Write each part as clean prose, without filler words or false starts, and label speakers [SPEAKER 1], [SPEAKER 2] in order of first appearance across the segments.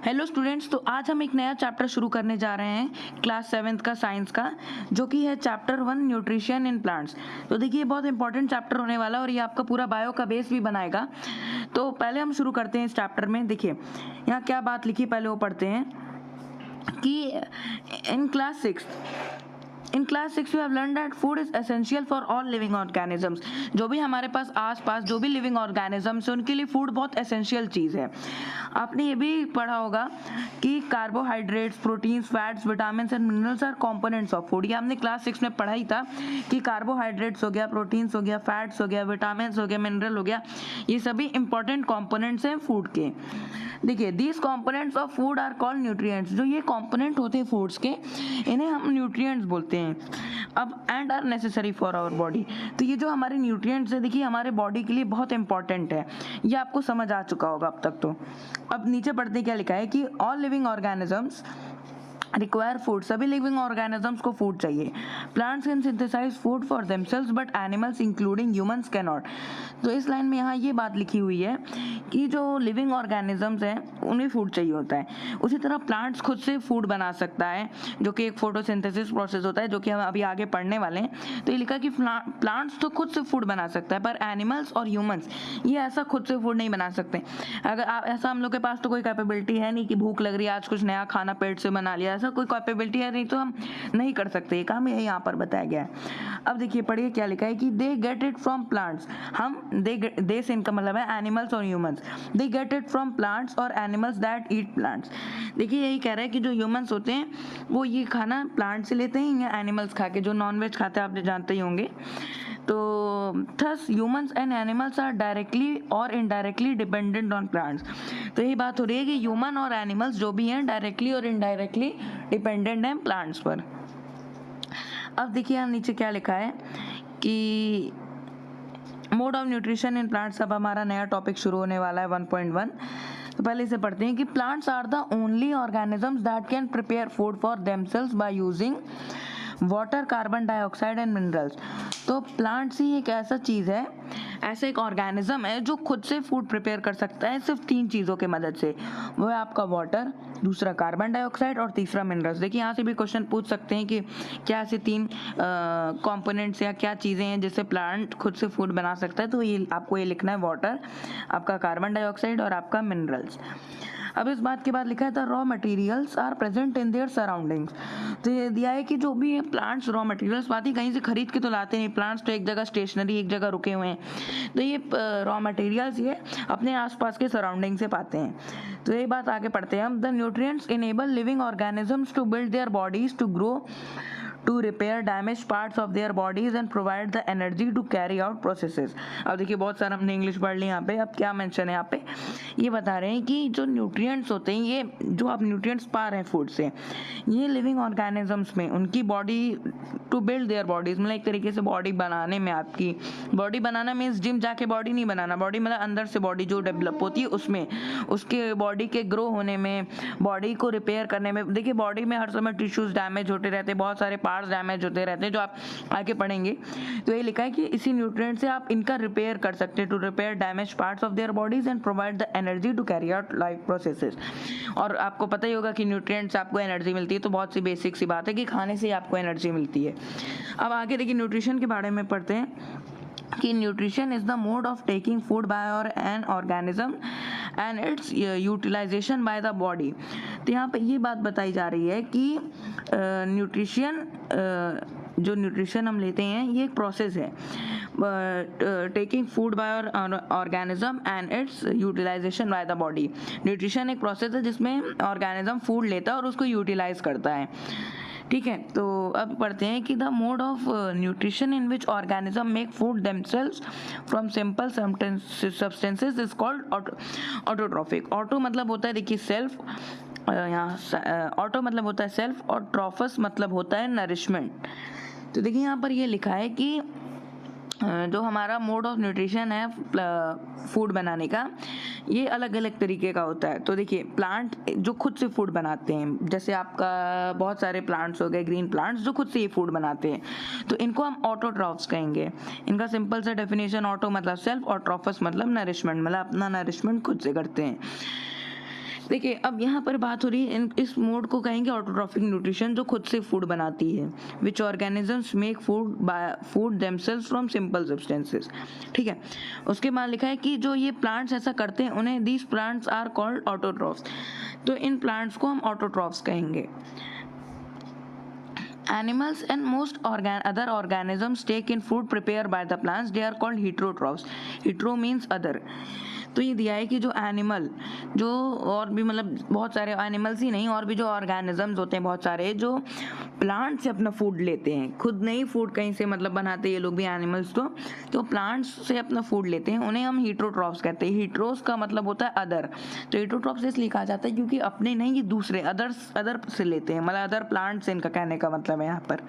[SPEAKER 1] Hello students, तो आज हम एक नया चैप्टर शुरू करने जा रहे हैं क्लास 7th का साइंस का, जो कि है चैप्टर 1 न्यूट्रिशन इन प्लांट्स। तो देखिए, बहुत इंपॉर्टेंट चैप्टर होने वाला है और ये आपका पूरा बायो का बेस भी बनाएगा। तो पहले हम शुरू करते हैं इस चैप्टर में। देखिए यहाँ क्या बात लिखी, पहले वो पढ़ते हैं कि इन class 6 you have learn that food is essential for all living organisms. जो भी हमारे पास आसपास जो भी लिविंग ऑर्गेनिजम्स है उनके लिए फूड बहुत एसेंशियल चीज़ है। आपने ये भी पढ़ा होगा कि carbohydrates, proteins, fats, vitamins and minerals are components of food. ये हमने क्लास 6 में पढ़ा ही था कि कार्बोहाइड्रेट्स हो गया, प्रोटीन्स हो गया, फैट्स हो गया, विटामिन्स हो गया, मिनरल हो गया, ये सभी इंपॉर्टेंट कॉम्पोनेंट्स हैं फूड के। देखिए, these components of food are called nutrients. जो ये कॉम्पोनेंट होते हैं फूड्स के, इन्हें हम न्यूट्रिएंट्स बोलते हैं। अब and are necessary for our body. तो ये जो हमारे न्यूट्रिएंट्स है, देखिए हमारे बॉडी के लिए बहुत इंपॉर्टेंट है। ये आपको समझ आ चुका होगा अब तक। तो अब नीचे पढ़ते क्या लिखा है कि all living organisms require food. सभी लिविंग ऑर्गेनिजम्स को फूड चाहिए। Plants can synthesise food for themselves but animals including humans can not. तो इस लाइन में यहाँ ये बात लिखी हुई है कि जो लिविंग ऑर्गेनिजम्स हैं उन्हें फूड चाहिए होता है। उसी तरह प्लांट्स खुद से फूड बना सकता है, जो कि एक फोटोसिंथेसिस प्रोसेस होता है, जो कि हम अभी आगे पढ़ने वाले हैं। तो ये लिखा कि प्लांट्स तो खुद से फूड बना सकता है, पर एनिमल्स और ह्यूमंस ये ऐसा खुद से फूड नहीं बना सकते। अगर ऐसा हम लोग के पास तो कोई कैपेबिलिटी है नहीं कि भूख लग रही है, आज कुछ नया खाना पेट से बना लिया, ऐसा कोई कैपेबिलिटी है नहीं, तो हम नहीं कर सकते। ये काम यही यहाँ पर बताया गया है। अब देखिए पढ़िए क्या लिखा है कि they get it from plants. हम दे से इनका मतलब है एनिमल्स और humans. They get it from plants और एनिमल्स दैट ईट प्लांट्स। देखिए यही कह रहा है कि जो ह्यूमंस होते हैं वो ये खाना प्लांट से लेते हैं या एनिमल्स खा के, जो नॉनवेज खाते हैं आप जानते ही होंगे। तो thus humans and animals are directly और इनडायरेक्टली डिपेंडेंट ऑन प्लांट्स। तो यही बात हो रही है कि ह्यूमन और एनिमल्स जो भी हैं डायरेक्टली और इनडायरेक्टली डिपेंडेंट हैं प्लांट्स पर। अब देखिए यहाँ नीचे क्या लिखा है कि mode of nutrition in plants. अब हमारा नया टॉपिक शुरू होने वाला है 1.1। तो पहले इसे पढ़ते हैं कि plants are the only organisms that can prepare food for themselves by using water, carbon dioxide and minerals. तो प्लांट्स ही एक ऐसा चीज़ है, ऐसा एक ऑर्गेनिज्म है जो खुद से फूड प्रिपेयर कर सकता है सिर्फ 3 चीज़ों की मदद से। वो है आपका वाटर, दूसरा कार्बन डाइऑक्साइड और तीसरा मिनरल्स। देखिए यहाँ से भी क्वेश्चन पूछ सकते हैं कि क्या ऐसे 3 कंपोनेंट्स या क्या चीज़ें हैं जिससे प्लांट खुद से फूड बना सकता है। तो ये आपको ये लिखना है, वाटर, आपका कार्बन डाइऑक्साइड और आपका मिनरल्स। अब इस बात के बाद लिखा है the raw materials are present in their surroundings. तो ये दिया है कि जो भी है प्लांट्स रॉ मटेरियल्स पाती कहीं से खरीद के तो लाते नहीं। प्लांट्स तो एक जगह स्टेशनरी, एक जगह रुके हुए हैं। तो ये रॉ मटेरियल्स ये अपने आसपास के सराउंडिंग से पाते हैं। तो ये बात आगे पढ़ते हैं हम। The nutrients enable living organisms to build their bodies, to grow, to repair damaged parts of their bodies and provide the energy to carry out processes। अब देखिए बहुत सारा हमने इंग्लिश पढ़ ली यहाँ पे। अब क्या मेंशन है यहाँ पे, ये बता रहे हैं कि जो न्यूट्रिएंट्स होते हैं, ये जो आप न्यूट्रिएंट्स पा रहे हैं फूड से, ये लिविंग ऑर्गेनिजम्स में उनकी body to build their bodies, मतलब एक तरीके से बॉडी बनाने में, आपकी बॉडी बनाना मीन्स जिम जाके बॉडी नहीं बनाना, बॉडी मतलब अंदर से बॉडी जो डेवलप होती है उसमें, उसके बॉडी के ग्रो होने में, बॉडी को रिपेयर करने में। देखिए बॉडी में हर समय टिश्यूज डैमेज होते रहते हैं, बहुत सारे पार्ट्स डैमेज होते रहते हैं, जो आप आगे पढ़ेंगे। तो ये लिखा है कि इसी न्यूट्रिएंट से आप इनका रिपेयर कर सकते हैं, to repair damage parts of their bodies and provide the energy to carry out life processes. और आपको पता ही होगा कि न्यूट्रिएंट से आपको एनर्जी मिलती है, तो बहुत सी बेसिक सी बात है कि खाने से ही आपको एनर्जी मिलती है। अब आगे देखिए न्यूट्रिशन के बारे में पढ़ते हैं कि nutrition is the mode of taking food by और an organism and its utilisation by the body. तो यहाँ पे ये बात बताई जा रही है कि जो न्यूट्रिशन हम लेते हैं ये एक प्रोसेस है, taking food by organism and its utilisation by the body. Nutrition एक प्रोसेस है जिसमें ऑर्गेनिज्म फूड लेता है और उसको यूटिलाइज करता है। ठीक है, तो अब पढ़ते हैं कि the mode of nutrition in which organism make food themselves from simple substances is called autotrophic. Auto मतलब होता है, देखिए सेल्फ, यहाँ ऑटो मतलब होता है सेल्फ और ट्रॉफस मतलब होता है नरिशमेंट। तो देखिए यहाँ पर ये लिखा है कि जो हमारा मोड ऑफ न्यूट्रिशन है फूड बनाने का, ये अलग अलग तरीके का होता है। तो देखिए प्लांट जो खुद से फूड बनाते हैं, जैसे आपका बहुत सारे प्लांट्स हो गए, ग्रीन प्लांट्स जो खुद से ये फूड बनाते हैं, तो इनको हम ऑटोट्रॉफ्स कहेंगे। इनका सिंपल सा डेफिनेशन, ऑटो मतलब सेल्फ और ट्रॉफस मतलब नरिशमेंट, मतलब अपना नरिशमेंट खुद से करते हैं। देखिए अब यहाँ पर बात हो रही है इस मोड को कहेंगे ऑटोट्रॉफिक न्यूट्रिशन, जो खुद से फूड बनाती है, which organisms make food themselves from simple substances. ठीक है, उसके बाद लिखा है कि जो ये प्लांट्स ऐसा करते हैं उन्हें these plants are called autotrophs. तो इन प्लांट्स को हम ऑटोट्रॉफ्स कहेंगे। Animals and most other organisms take in food prepared by the plants. They are called heterotrophs. Hetero means other. तो ये दिया है कि जो एनिमल, जो और भी मतलब बहुत सारे एनिमल्स ही नहीं, और भी जो ऑर्गेनिजम्स होते हैं बहुत सारे, जो प्लांट से अपना फूड लेते हैं, खुद नहीं फूड कहीं से मतलब बनाते हैं ये लोग भी एनिमल्स, तो प्लांट्स से अपना फूड लेते हैं, उन्हें हम हीटरोट्रॉफ्स कहते हैं। हीटरोस का मतलब होता है अदर, तो हीटरोट्रॉफ्स इसलिए कहा जाता है क्योंकि अपने नहीं, ये दूसरे अदर से लेते हैं, मतलब अदर प्लांट से, इनका कहने का मतलब है यहाँ पर।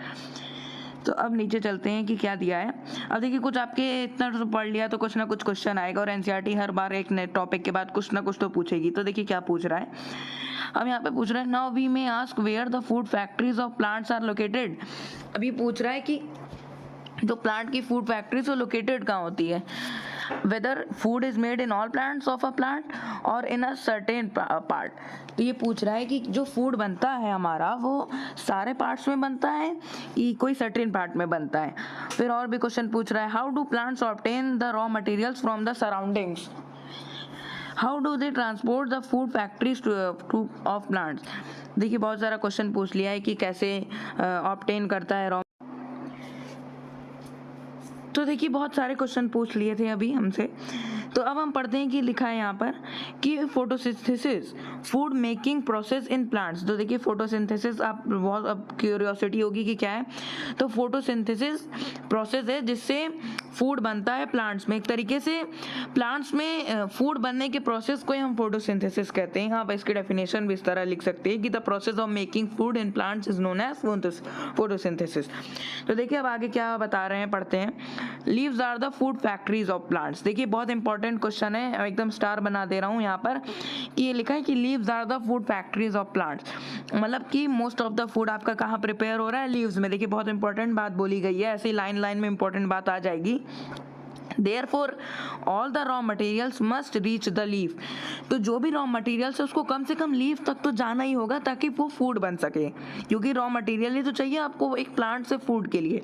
[SPEAKER 1] तो अब नीचे चलते हैं कि क्या दिया है। अब देखिए कुछ आपके इतना तो पढ़ लिया तो कुछ ना कुछ क्वेश्चन आएगा, और एनसीईआरटी हर बार एक नए टॉपिक के बाद कुछ ना कुछ तो पूछेगी। तो देखिए क्या पूछ रहा है। अब यहाँ पे पूछ रहा है now we may ask where the food factories of plants are located. अभी पूछ रहा है कि जो प्लांट की फूड फैक्ट्रीज वो लोकेटेड कहाँ होती है, whether food is made in all plants of a plant और इन अ सर्टेन पार्ट। तो ये पूछ रहा है कि जो फूड बनता है हमारा वो सारे पार्ट्स में बनता है कि कोई सर्टेन पार्ट में बनता है। फिर और भी क्वेश्चन पूछ रहा है how do plants obtain the raw materials from the surroundings, how do they transport the food factories two of plants. देखिए बहुत सारा क्वेश्चन पूछ लिया है कि कैसे ऑब्टेन करता है रॉ। तो देखिए बहुत सारे क्वेश्चन पूछ लिए थे अभी हमसे। तो अब हम पढ़ते हैं कि लिखा है यहाँ पर कि photosynthesis food making process in plants. तो देखिए फोटोसिंथेसिस, आप बहुत अब क्यूरियोसिटी होगी कि क्या है। तो फोटोसिंथेसिस प्रोसेस है जिससे फूड बनता है प्लांट्स में। एक तरीके से प्लांट्स में फूड बनने के प्रोसेस को ही हम फोटोसिंथेसिस कहते हैं। आप इसकी डेफिनेशन भी इस तरह लिख सकते हैं कि the process of making food in plants is known as photosynthesis. तो देखिए अब आगे क्या बता रहे हैं, पढ़ते हैं। Leaves are the food factories of plants. देखिए बहुत इंपॉर्टेंट क्वेश्चन है, एकदम स्टार बना दे रहा हूँ यहाँ पर कि ये लिखा है कि leaves are the food factories of plants, मतलब कि मोस्ट ऑफ द फूड आपका कहाँ प्रिपेयर हो रहा है, लीव्स में। देखिए बहुत इंपॉर्टेंट बात बोली गई है, ऐसे लाइन लाइन में इंपॉर्टेंट बात आ जाएगी। Therefore, all the raw materials must reach the leaf. तो जो भी रॉ मटेरियल्स है उसको कम से कम लीफ तक तो जाना ही होगा ताकि वो फूड बन सके, क्योंकि रॉ मटेरियल ही तो चाहिए आपको एक प्लांट से फूड के लिए।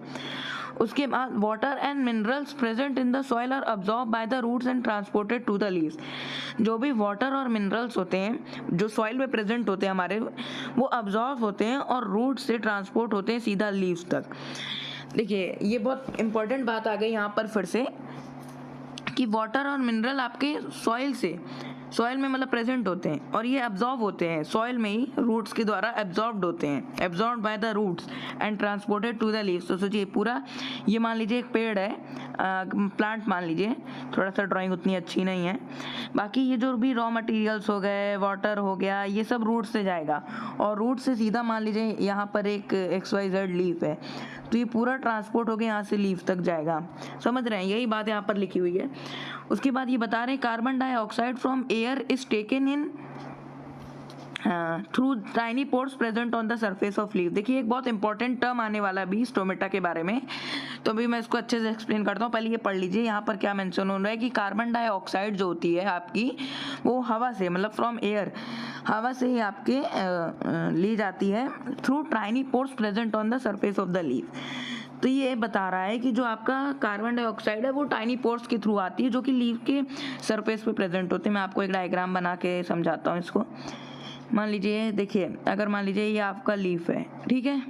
[SPEAKER 1] उसके बाद water and minerals present in the soil are absorb by the roots and transported to the leaves. जो भी वाटर और मिनरल्स होते हैं जो सॉइल में प्रेजेंट होते हैं हमारे, वो अब्जॉर्ब होते हैं और रूट से ट्रांसपोर्ट होते हैं सीधा लीव्स तक। देखिए ये बहुत इंपॉर्टेंट बात आ गई यहाँ पर फिर से कि वाटर और मिनरल आपके सॉइल में मतलब प्रेजेंट होते हैं और ये एब्जॉर्ब होते हैं सॉइल में ही, रूट्स के द्वारा एब्जॉर्ब्ड होते हैं, absorbed by the roots and transported to the leaves. तो सोचिए पूरा ये मान लीजिए एक पेड़ है, प्लांट मान लीजिए, थोड़ा सा ड्राइंग उतनी अच्छी नहीं है। बाकी ये जो भी रॉ मटेरियल्स हो गए, वाटर हो गया, ये सब रूट से जाएगा और रूट से सीधा मान लीजिए यहाँ पर एक XYZ लीफ है, तो ये पूरा ट्रांसपोर्ट होकर यहाँ से लीफ तक जाएगा। समझ रहे हैं, यही बात यहाँ पर लिखी हुई है। उसके बाद ये बता रहे हैं carbon dioxide from air is taken in through tiny pores present on the surface of leaf. देखिए एक बहुत इंपॉर्टेंट टर्म आने वाला है अभी स्टोमेटा के बारे में, तो अभी मैं इसको अच्छे से एक्सप्लेन करता हूँ। पहले ये पढ़ लीजिए यहाँ पर क्या मेंशन हो रहा है कि कार्बन डाइऑक्साइड जो होती है आपकी, वो हवा से मतलब फ्रॉम एयर, हवा से ही आपके ली जाती है through tiny pores present on the surface of the leaf. तो ये बता रहा है कि जो आपका कार्बन डाइऑक्साइड है वो टाइनी पोर्स के थ्रू आती है जो कि लीफ के सरफेस पे प्रेजेंट होते हैं। मैं आपको एक डायग्राम बना के समझाता हूँ इसको। मान लीजिए, देखिए अगर मान लीजिए ये आपका लीफ है, ठीक है,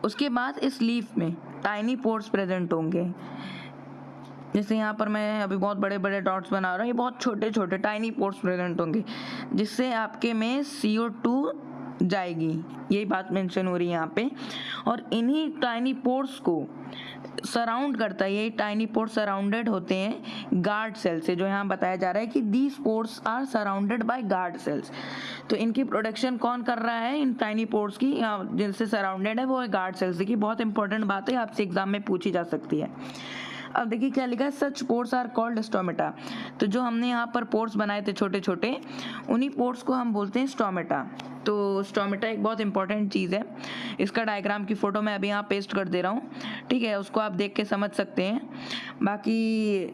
[SPEAKER 1] उसके बाद इस लीफ में टाइनी पोर्स प्रेजेंट होंगे। जैसे यहाँ पर मैं अभी बहुत बड़े बड़े डॉट्स बना रहा हूँ, ये बहुत छोटे छोटे टाइनी पोर्स प्रेजेंट होंगे जिससे आपके में CO2 जाएगी, यही बात मेंशन हो रही है यहाँ पे। और इन्हीं टाइनी पोर्स को सराउंड करता है, ये टाइनी पोर्स सराउंडेड होते हैं गार्ड सेल से, जो यहाँ बताया जा रहा है कि these pores are surrounded by guard cells. तो इनकी प्रोटेक्शन कौन कर रहा है, इन टाइनी पोर्स की, जिनसे सराउंडेड है वो है गार्ड सेल्स। देखिए बहुत इंपॉर्टेंट बात है, आपसे एग्जाम में पूछी जा सकती है। अब देखिए क्या लिखा है, सच पोर्स आर कॉल्ड स्टोमेटा। तो जो हमने यहाँ पर पोर्स बनाए थे छोटे छोटे, उन्हीं पोर्स को हम बोलते हैं स्टोमेटा। तो स्टोमेटा एक बहुत इंपॉर्टेंट चीज़ है। इसका डायग्राम की फ़ोटो मैं अभी यहाँ पेस्ट कर दे रहा हूँ, ठीक है, उसको आप देख के समझ सकते हैं। बाकी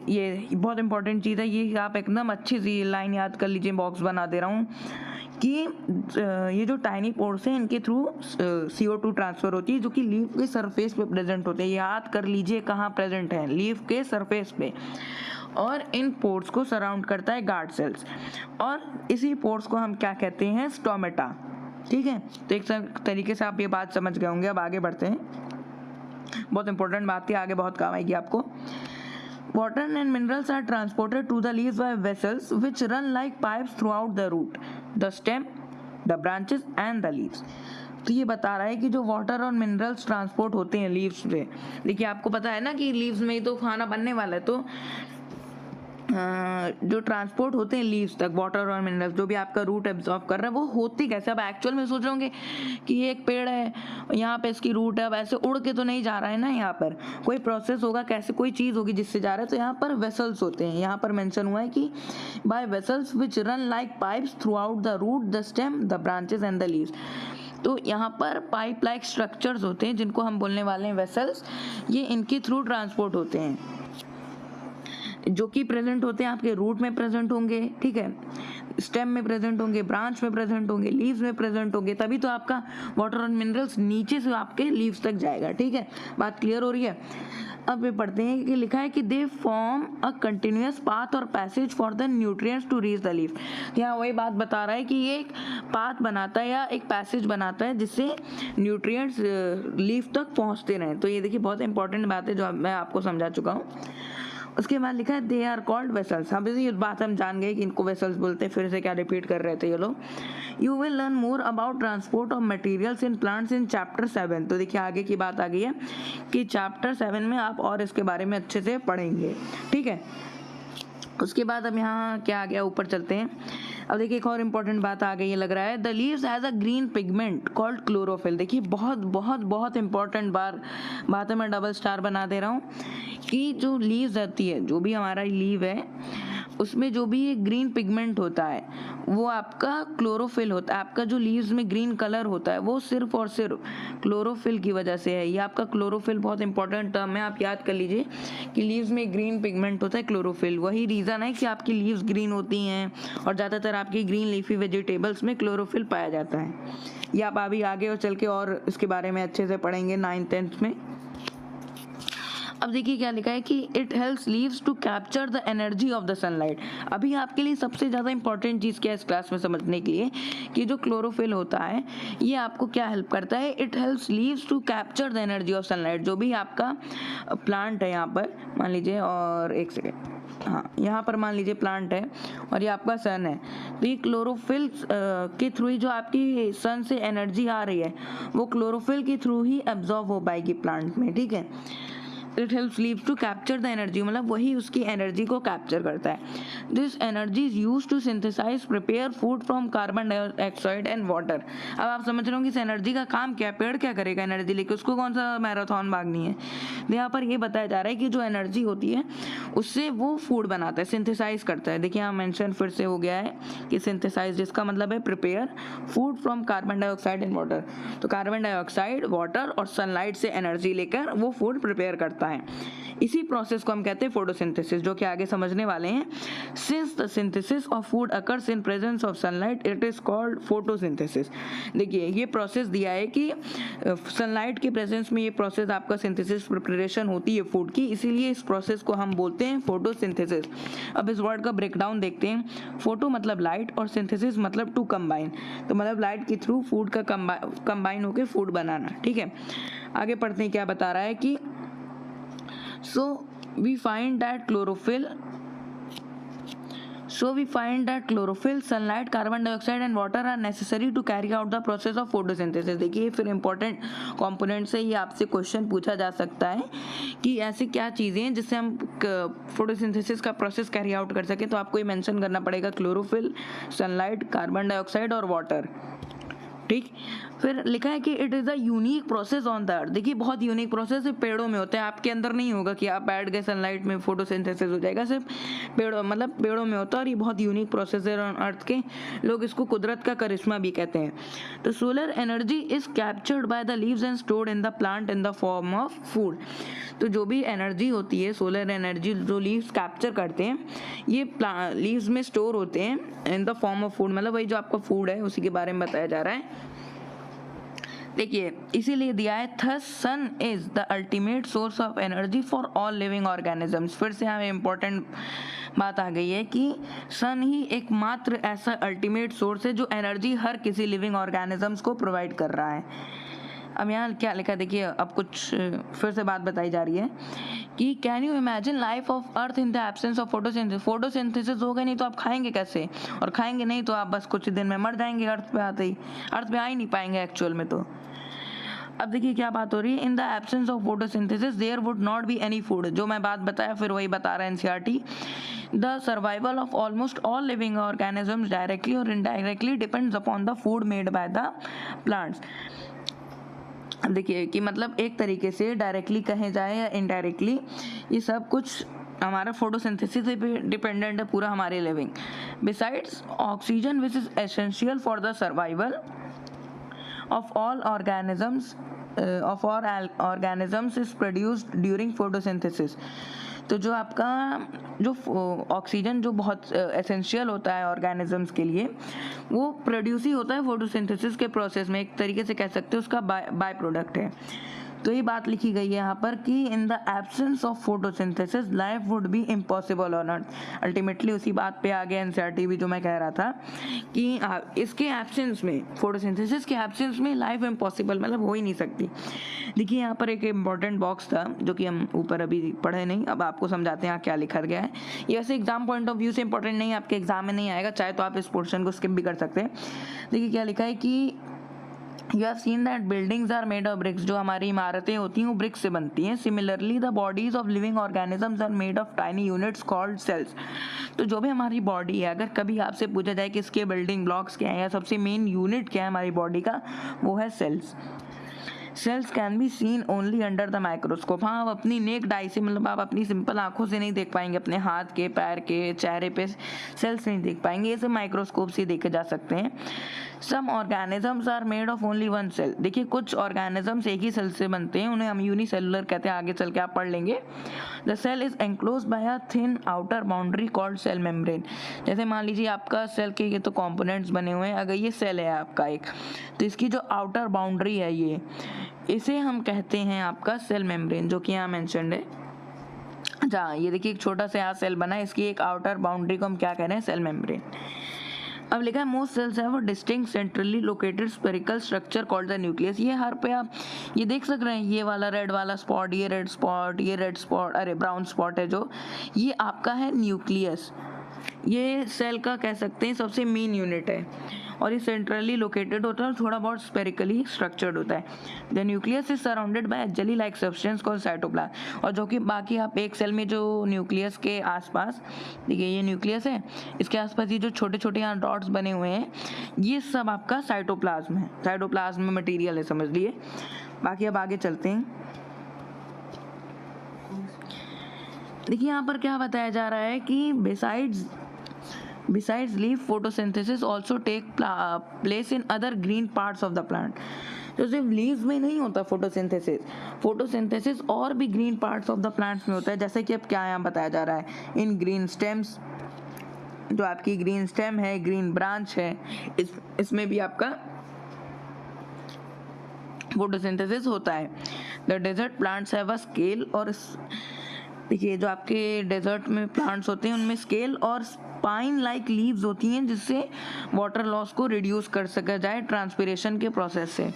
[SPEAKER 1] ये बहुत इंपॉर्टेंट चीज़ है, ये आप एकदम अच्छी सी लाइन याद कर लीजिए, बॉक्स बना दे रहा हूँ कि ये जो टाइनी पोर्स हैं इनके थ्रू CO2 ट्रांसफ़र होती है, जो कि लीफ के सरफेस पे प्रेजेंट होते हैं। याद कर लीजिए कहाँ प्रेजेंट है, लीफ के सरफेस पे। और इन पोर्स को सराउंड करता है गार्ड सेल्स, और इसी पोर्स को हम क्या कहते हैं, स्टोमेटा। ठीक है, तो एक तरीके से आप ये बात समझ गए होंगे। अब आगे बढ़ते हैं, बहुत इंपॉर्टेंट बात थी, आगे बहुत काम आएगी आपको। Water and minerals are transported to the leaves by vessels which run like pipes throughout the root, the stem, the branches and the leaves. तो ये बता रहा है कि जो वाटर और मिनरल्स ट्रांसपोर्ट होते हैं लीव्स पे। देखिए आपको पता है ना कि लीव्स में ही तो खाना बनने वाला है, तो जो ट्रांसपोर्ट होते हैं लीव्स तक वाटर और मिनरल्स, जो भी आपका रूट एब्जॉर्ब कर रहा है, वो होती कैसे। अब एक्चुअल में सोच रहे होंगे कि ये एक पेड़ है, यहाँ पे इसकी रूट है, अब ऐसे उड़ के तो नहीं जा रहा है ना, यहाँ पर कोई प्रोसेस होगा, कैसे कोई चीज़ होगी जिससे जा रहा है। तो यहाँ पर वेसल्स होते हैं, यहाँ पर मेंशन हुआ है कि by vessels which run like pipes throughout the root, the stem, the branches and the leaves. तो यहाँ पर पाइप लाइक स्ट्रक्चर्स होते हैं जिनको हम बोलने वाले हैं वेसल्स। ये इनके थ्रू ट्रांसपोर्ट होते हैं, जो कि प्रेजेंट होते हैं आपके रूट में प्रेजेंट होंगे, ठीक है, स्टेम में प्रेजेंट होंगे, ब्रांच में प्रेजेंट होंगे, लीव्स में प्रेजेंट होंगे, तभी तो आपका वाटर और मिनरल्स नीचे से आपके लीव्स तक जाएगा। ठीक है, बात क्लियर हो रही है। अब ये पढ़ते हैं कि लिखा है कि they form a continuous path और passage for the nutrients to reach the leaf. यहाँ वही बात बता रहा है कि ये एक पाथ बनाता है या एक पैसेज बनाता है जिससे न्यूट्रिएंट्स लीफ तक पहुँचते रहें। तो ये देखिए बहुत इंपॉर्टेंट बात है जो मैं आपको समझा चुका हूँ। उसके बाद लिखा है दे आर कॉल्ड वेसल्स। अब ये बात हम जान गए कि इनको वेसल्स बोलते हैं, फिर से क्या रिपीट कर रहे थे ये लोग। You will learn more about transport of materials in plants in chapter 7। तो देखिए आगे की बात आ गई है कि चैप्टर 7 में आप और इसके बारे में अच्छे से पढ़ेंगे। ठीक है, उसके बाद अब यहाँ क्या आ गया, ऊपर चलते हैं। अब देखिए एक और इम्पॉर्टेंट बात आ गई है लग रहा है, the leaves has a green pigment called chlorophyll. देखिए बहुत बहुत बहुत इंपॉर्टेंट बात है, मैं डबल स्टार बना दे रहा हूँ कि जो लीव्स आती है, जो भी हमारा लीव है, उसमें जो भी ग्रीन पिगमेंट होता है वो आपका क्लोरोफिल होता है। आपका जो लीव्स में ग्रीन कलर होता है वो सिर्फ और सिर्फ क्लोरोफिल की वजह से है। ये आपका क्लोरोफिल बहुत इंपॉर्टेंट टर्म है, आप याद कर लीजिए कि लीव्स में ग्रीन पिगमेंट होता है क्लोरोफिल। वही रीज़न है कि आपकी लीव्स ग्रीन होती हैं और ज़्यादातर आपकी ग्रीन लीफी वेजिटेबल्स में क्लोरोफिल पाया जाता है। ये आप अभी आगे और चल के और इसके बारे में अच्छे से पढ़ेंगे 9th 10th में। अब देखिए क्या लिखा है कि it helps leaves to capture the energy of the sunlight. अभी आपके लिए सबसे ज़्यादा इंपॉर्टेंट चीज़ क्या है इस क्लास में समझने के लिए, कि जो क्लोरोफिल होता है ये आपको क्या हेल्प करता है, it helps leaves to capture the energy of sunlight. जो भी आपका प्लांट है यहाँ पर मान लीजिए, और एक सेकेंड, हाँ यहाँ पर मान लीजिए प्लांट है और ये आपका सन है, तो ये क्लोरोफिल के थ्रू ही जो आपकी सन से एनर्जी आ रही है वो क्लोरोफिल के थ्रू ही एब्जॉर्ब हो पाएगी प्लांट में। ठीक है, it helps leaves to capture the energy, मतलब वही उसकी एनर्जी को कैप्चर करता है। This energy is use to synthesise prepare food from carbon dioxide and water. अब आप समझ रहे हो कि इस एनर्जी का काम क्या, पेड़ क्या करेगा एनर्जी लेके, उसको कौन सा मैराथन भागनी है। तो यहाँ पर ये बताया जा रहा है कि जो एनर्जी होती है उससे वो फूड बनाता है, सिंथेसाइज करता है। देखिए यहाँ मेंशन फिर से हो गया है कि सिंथेसाइज, जिसका मतलब है prepare food from carbon dioxide and water. तो कार्बन डाइऑक्साइड, वाटर और सनलाइट से एनर्जी लेकर वो फूड प्रिपेयर करता है। इसी प्रोसेस को हम कहते हैं फोटोसिंथेसिस, जो कि आगे समझने वाले हैं। Since the synthesis of food occurs in presence of sunlight it is called photosynthesis. देखिए ये प्रोसेस दिया है कि सनलाइट के प्रेजेंस में ये प्रोसेस आपका सिंथेसिस प्रिपरेशन होती है फूड की, इसीलिए इस प्रोसेस को हम बोलते हैं फोटोसिंथेसिस। अब इस वर्ड का ब्रेकडाउन देखते हैं। फोटो मतलब लाइट और सिंथेसिस मतलब टू कंबाइन, तो मतलब लाइट के थ्रू फूड का कंबाइन होकर फूड बनाना। ठीक है, आगे पढ़ते हैं क्या बता रहा है कि So we find that chlorophyll, sunlight, carbon dioxide and water are necessary to carry out the process of photosynthesis। देखिए फिर इंपॉर्टेंट कंपोनेंट से ही आपसे क्वेश्चन पूछा जा सकता है कि ऐसी क्या चीज़ें हैं जिससे हम फोटोसिंथेसिस का प्रोसेस कैरी आउट कर सके। तो आपको ये मेंशन करना पड़ेगा क्लोरोफिल, सनलाइट, कार्बन डाइऑक्साइड और वाटर। ठीक। फिर लिखा है कि it is a unique process on the earth. देखिए बहुत यूनिक प्रोसेस है, पेड़ों में होता है, आपके अंदर नहीं होगा कि आप बैठ गए सनलाइट में फोटोसिंथेसिस हो जाएगा, सिर्फ पेड़ों में होता है। और ये बहुत यूनिक प्रोसेस है ऑन अर्थ के, लोग इसको कुदरत का करिश्मा भी कहते हैं। तो solar energy is captured by the leaves and stored in the plant in the form of food. तो जो भी एनर्जी होती है, सोलर एनर्जी जो लीव्स कैप्चर करते हैं, ये लीव्स में स्टोर होते हैं in the form of food, मतलब वही जो आपका फूड है उसी के बारे में बताया जा रहा है। देखिए इसीलिए दिया है thus sun is the ultimate source of energy for all living organisms. फिर से यहाँ इम्पोर्टेंट बात आ गई है कि सन ही एकमात्र ऐसा अल्टीमेट सोर्स है जो एनर्जी हर किसी लिविंग ऑर्गेनिजम्स को प्रोवाइड कर रहा है। अब यहाँ क्या लिखा है देखिए, अब कुछ फिर से बात बताई जा रही है कि can you imagine life of earth in the absence of photosynthesis. Photosynthesis होगा नहीं तो आप खाएंगे कैसे, और खाएंगे नहीं तो आप बस कुछ दिन में मर जाएंगे, अर्थ पे आते ही, अर्थ पे आ ही नहीं पाएंगे एक्चुअल में। तो अब देखिए क्या बात हो रही है, in the absence of photosynthesis there would not be any food. जो मैं बात बताया फिर वही बता रहा है NCERT. The survival of almost all living organisms directly और indirectly depends upon the food made by the plants. देखिए कि मतलब एक तरीके से डायरेक्टली कहे जाए या इनडायरेक्टली, ये सब कुछ हमारा फोटोसिंथेसिस पे डिपेंडेंट है पूरा हमारे living. Besides oxygen which is essential for the survival of all organisms is produced during photosynthesis। तो जो आपका जो ऑक्सीजन जो बहुत एसेंशियल होता है ऑर्गेनिजम्स के लिए, वो प्रोड्यूस ही होता है फोटोसिंथेसिस के प्रोसेस में, एक तरीके से कह सकते हो उसका बाय प्रोडक्ट है। तो ये बात लिखी गई है यहाँ पर कि इन the absence of photosynthesis life would be impossible on earth. Ultimately उसी बात पे आ गया एनसीईआरटी भी, जो मैं कह रहा था कि इसके एब्सेंस में, फोटोसिंथेसिस के एब्सेंस में लाइफ इम्पॉसिबल, मतलब हो ही नहीं सकती। देखिए यहाँ पर एक इम्पॉर्टेंट बॉक्स था जो कि हम ऊपर अभी पढ़े नहीं, अब आपको समझाते हैं क्या लिखा गया है। ये वैसे एग्जाम पॉइंट ऑफ व्यू से इंपॉर्टेंट नहीं है, आपके एग्जाम में नहीं आएगा, चाहे तो आप इस पोर्शन को स्किप भी कर सकते हैं। देखिए क्या लिखा है कि You have seen that buildings are made of bricks। जो हमारी इमारतें होती हैं वो ब्रिक्स से बनती हैं। Similarly the bodies of living organisms are made of tiny units called cells। तो जो भी हमारी बॉडी है, अगर कभी आपसे पूछा जाए कि इसके बिल्डिंग ब्लॉक्स क्या है या सबसे मेन यूनिट क्या है हमारी बॉडी का, वो है cells. Cells can be seen only under the microscope. हाँ, आप अपनी नेक्ड आई से, मतलब आप अपनी सिंपल आंखों से नहीं देख पाएंगे, अपने हाथ के, पैर के, चेहरे पे सेल्स नहीं देख पाएंगे, ये सब माइक्रोस्कोप से देखे जा सकते हैं। Some organisms are made of only one cell. देखिए कुछ ऑर्गेनिजम्स एक ही सेल से बनते हैं, उन्हें हम यूनिसेलुलर कहते हैं, आगे चल के आप पढ़ लेंगे। The cell is enclose by a thin outer boundary called cell membrane. जैसे मान लीजिए आपका सेल के ये तो कंपोनेंट्स बने हुए हैं, अगर ये सेल है आपका एक, तो इसकी जो आउटर बाउंड्री है ये, इसे हम कहते हैं आपका सेल मेम्ब्रेन, जो कि यहाँ मेंशन्ड है। अच्छा ये देखिए एक छोटा सा यहाँ सेल बना है, इसकी एक आउटर बाउंड्री को हम क्या कह रहे हैं, सेल मेम्ब्रेन। अब लिखा है most cells have a distinct centrally located spherical structure called the nucleus. ये हर पे आप ये देख सक रहे हैं, ये वाला रेड वाला स्पॉट, ये रेड स्पॉट, ये रेड स्पॉट, अरे ब्राउन स्पॉट है जो, ये आपका है न्यूक्लियस। ये सेल का कह सकते हैं सबसे मेन यूनिट है, और ये सेंट्रली लोकेटेड होता है और थोड़ा बहुत स्पेरिकली स्ट्रक्चर्ड होता है। The nucleus is surrounded by jelly like substance called cytoplasm. और जो कि बाकी आप एक सेल में जो न्यूक्लियस के आसपास, देखिए ये न्यूक्लियस है, इसके आसपास ये जो छोटे छोटे यहाँ डॉट्स बने हुए हैं, ये सब आपका साइटोप्लाज्म है, साइटोप्लाज्म में मटीरियल है, समझ लिए। बाकी अब आगे चलते हैं। देखिए यहाँ पर क्या बताया जा रहा है कि Besides leaf photosynthesis also take place in other green parts of the plant। तो सिर्फ लीव्स में नहीं होता फोटोसिंथेसिस और भी green parts of the plants में होता है। जैसे कि अब क्या यहाँ बताया जा रहा है, इन ग्रीन स्टेम्स, जो आपकी ग्रीन स्टेम है, ग्रीन ब्रांच है, इसमें भी आपका फोटोसिंथेसिस होता है। The desert plants have a scale, और देखिए जो आपके डेजर्ट में प्लांट्स होते हैं उनमें स्केल और स्पाइन लाइक लीव्स होती हैं, जिससे वाटर लॉस को रिड्यूस कर सका जाए ट्रांसपिरेशन के प्रोसेस से।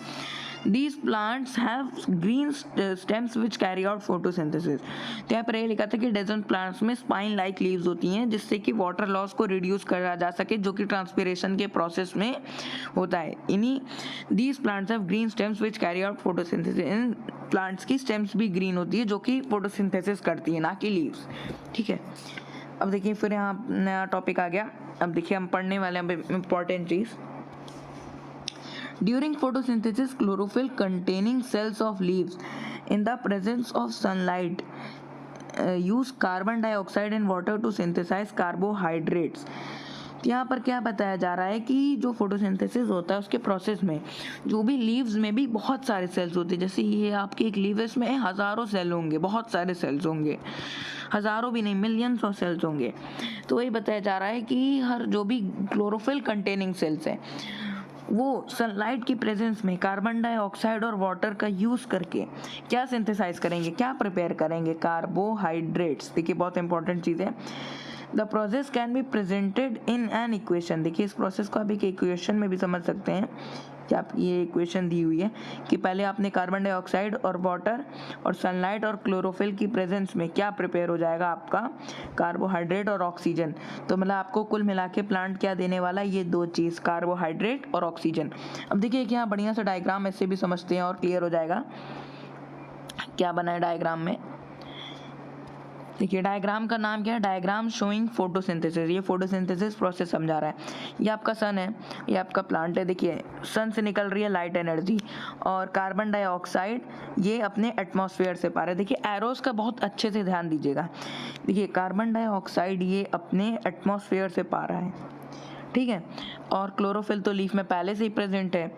[SPEAKER 1] These plants have green stems which carry out photosynthesis। तो यहाँ पर ये लिखा था कि डेजर्ट प्लांट्स में स्पाइन लाइक लीव्स होती हैं, जिससे कि वाटर लॉस को रिड्यूस करा जा सके, जो कि ट्रांसपिरेशन के प्रोसेस में होता है। इन्हीं these plants have green stems which carry out photosynthesis। In plants की स्टेम्स भी ग्रीन होती है, जो कि फोटोसिंथेसिस करती है, ना कि लीव्स। ठीक है, अब देखिए फिर यहाँ नया टॉपिक आ गया। अब देखिए हम पढ़ने वाले हैं इंपॉर्टेंट चीज़, during photosynthesis chlorophyll containing cells of leaves in the presence of sunlight use carbon dioxide and water to synthesise carbohydrates. यहाँ पर क्या बताया जा रहा है कि जो फोटोसिंथेसिस होता है उसके प्रोसेस में जो भी लीव्स में भी बहुत सारे सेल्स होते हैं, जैसे ये आपकी एक लीव है, इसमें हज़ारों सेल होंगे, बहुत सारे सेल्स होंगे, हज़ारों भी नहीं मिलियंस ऑफ सेल्स होंगे। तो वही बताया जा रहा है कि हर जो भी क्लोरोफिल कंटेनिंग सेल्स हैं वो सनलाइट की प्रेजेंस में कार्बन डाइऑक्साइड और वाटर का यूज़ करके क्या सिंथेसाइज करेंगे, क्या प्रिपेयर करेंगे, कार्बोहाइड्रेट्स। देखिए बहुत इंपॉर्टेंट चीज़ है। The process can be presented in an equation. देखिए इस प्रोसेस को आप एक इक्वेशन में भी समझ सकते हैं कि आप ये इक्वेशन दी हुई है कि पहले आपने कार्बन डाइऑक्साइड और वाटर और सनलाइट और क्लोरोफिल की प्रेजेंस में क्या प्रिपेयर हो जाएगा, आपका कार्बोहाइड्रेट और ऑक्सीजन। तो मतलब आपको कुल मिला के प्लांट क्या देने वाला है, ये दो चीज़, कार्बोहाइड्रेट और ऑक्सीजन। अब देखिए कि यहाँ बढ़िया सा डायग्राम ऐसे भी समझते हैं और क्लियर हो जाएगा क्या बना है डायग्राम में। देखिए डायग्राम का नाम क्या है, डायग्राम शोइंग फोटोसिंथेसिस। ये फोटोसिंथेसिस प्रोसेस समझा रहा है। ये आपका सन है, ये आपका प्लांट है। देखिए सन से निकल रही है लाइट एनर्जी और कार्बन डाइऑक्साइड ये अपने एटमॉस्फेयर से पा रहा है। देखिए एरोस का बहुत अच्छे से ध्यान दीजिएगा। देखिए कार्बन डाइऑक्साइड ये अपने एटमॉस्फेयर से पा रहा है, ठीक है, और क्लोरोफिल तो लीफ में पहले से ही प्रेजेंट है।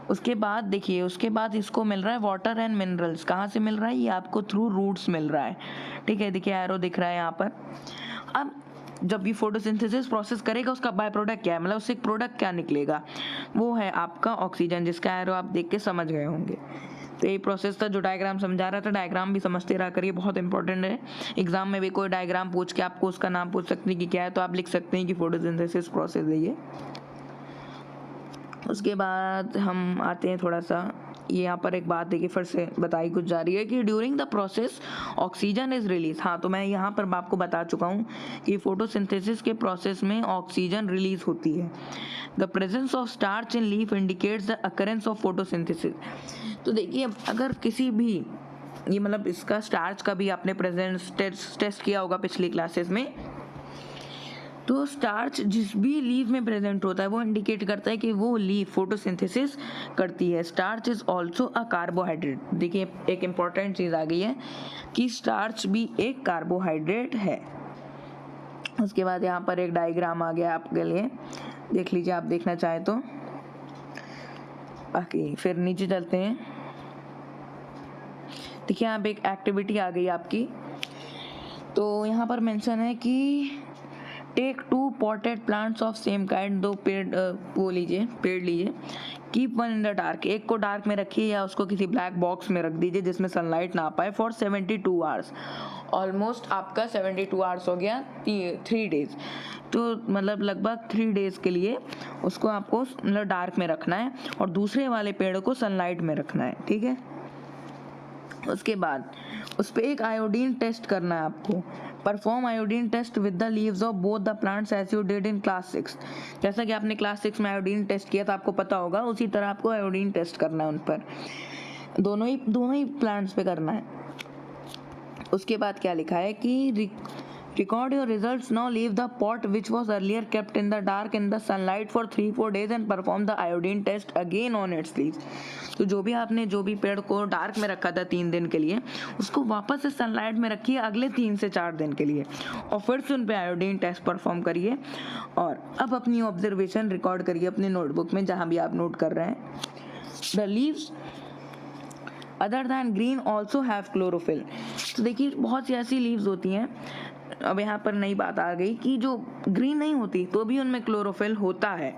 [SPEAKER 1] उसके बाद देखिए, उसके बाद इसको मिल रहा है वाटर एंड मिनरल्स। कहाँ से मिल रहा है, ये आपको थ्रू रूट्स मिल रहा है, ठीक है। देखिए एरो दिख रहा है यहाँ पर। अब जब ये फोटोसिंथेसिस प्रोसेस करेगा उसका बाय प्रोडक्ट क्या है, मतलब उससे एक प्रोडक्ट क्या निकलेगा, वो है आपका ऑक्सीजन, जिसका एरो आप देख के समझ गए होंगे। तो ये प्रोसेस था जो डायग्राम समझा रहा था। डायग्राम भी समझते रहा करिए, बहुत इंपॉर्टेंट है। एग्जाम में भी कोई डायग्राम पूछ के आपको उसका नाम पूछ सकते हैं कि क्या है, तो आप लिख सकते हैं कि फोटोसिंथेसिस प्रोसेस है ये। उसके बाद हम आते हैं थोड़ा सा, ये यहाँ पर एक बात देखिए फिर से बताई कुछ जा रही है कि during the process oxygen is release. हाँ, तो मैं यहाँ पर आपको बता चुका हूँ कि फोटोसिंथेसिस के प्रोसेस में ऑक्सीजन रिलीज होती है। The presence of starch in leaf indicates the occurrence of photosynthesis. तो देखिए अगर किसी भी, ये मतलब इसका स्टार्च का भी आपने प्रेजेंस टेस्ट किया होगा पिछली क्लासेस में, तो स्टार्च जिस भी लीफ में प्रेजेंट होता है वो इंडिकेट करता है कि वो लीफ फोटोसिंथेसिस करती है। Starch is also a carbohydrate. देखिए एक इम्पॉर्टेंट चीज़ आ गई है कि स्टार्च भी एक कार्बोहाइड्रेट है। उसके बाद यहाँ पर एक डायग्राम आ गया आपके लिए, देख लीजिए आप देखना चाहें तो। बाकी फिर नीचे चलते हैं। देखिए यहाँ पे एक एक्टिविटी आ गई आपकी, तो यहाँ पर मेंशन है कि take 2 potted plants of same kind. दो पेड़ वो लीजिए, पेड़ लीजिए, keep one in the dark. एक को डार्क में रखिए या उसको किसी ब्लैक बॉक्स में रख दीजिए जिसमें सनलाइट ना पाए, फॉर 72 आवर्स। ऑलमोस्ट आपका 72 आवर्स हो गया, 3 डेज। तो मतलब लगभग 3 डेज के लिए उसको आपको मतलब डार्क में रखना है और दूसरे वाले पेड़ को सनलाइट में रखना है, ठीक है। उसके बाद उस पर एक आयोडीन टेस्ट करना है आपको। Perform iodine test with the leaves of both the plants as you did in class 6। जैसा कि आपने क्लास 6 में आयोडीन टेस्ट किया था, आपको पता होगा, उसी तरह आपको आयोडीन टेस्ट करना है उन पर, दोनों ही प्लांट्स पे करना है। उसके बाद क्या लिखा है कि record your results, now leave the pot which was earlier kept in the dark in the sunlight for 3-4 days and perform the iodine test again on its leaves। तो जो भी आपने जो भी पेड़ को डार्क में रखा था 3 दिन के लिए, उसको वापस से सनलाइट में रखिए अगले 3 से 4 दिन के लिए और फिर से उन पे आयोडीन टेस्ट परफॉर्म करिए। और अब अपनी ऑब्जर्वेशन रिकॉर्ड करिए अपने नोटबुक में जहाँ भी आप नोट कर रहे हैं। The leaves other than green also have chlorophyll. तो देखिए बहुत सी ऐसी लीव्स होती हैं, अब यहाँ पर नई बात आ गई कि जो ग्रीन नहीं होती तो भी उनमें क्लोरोफिल होता है।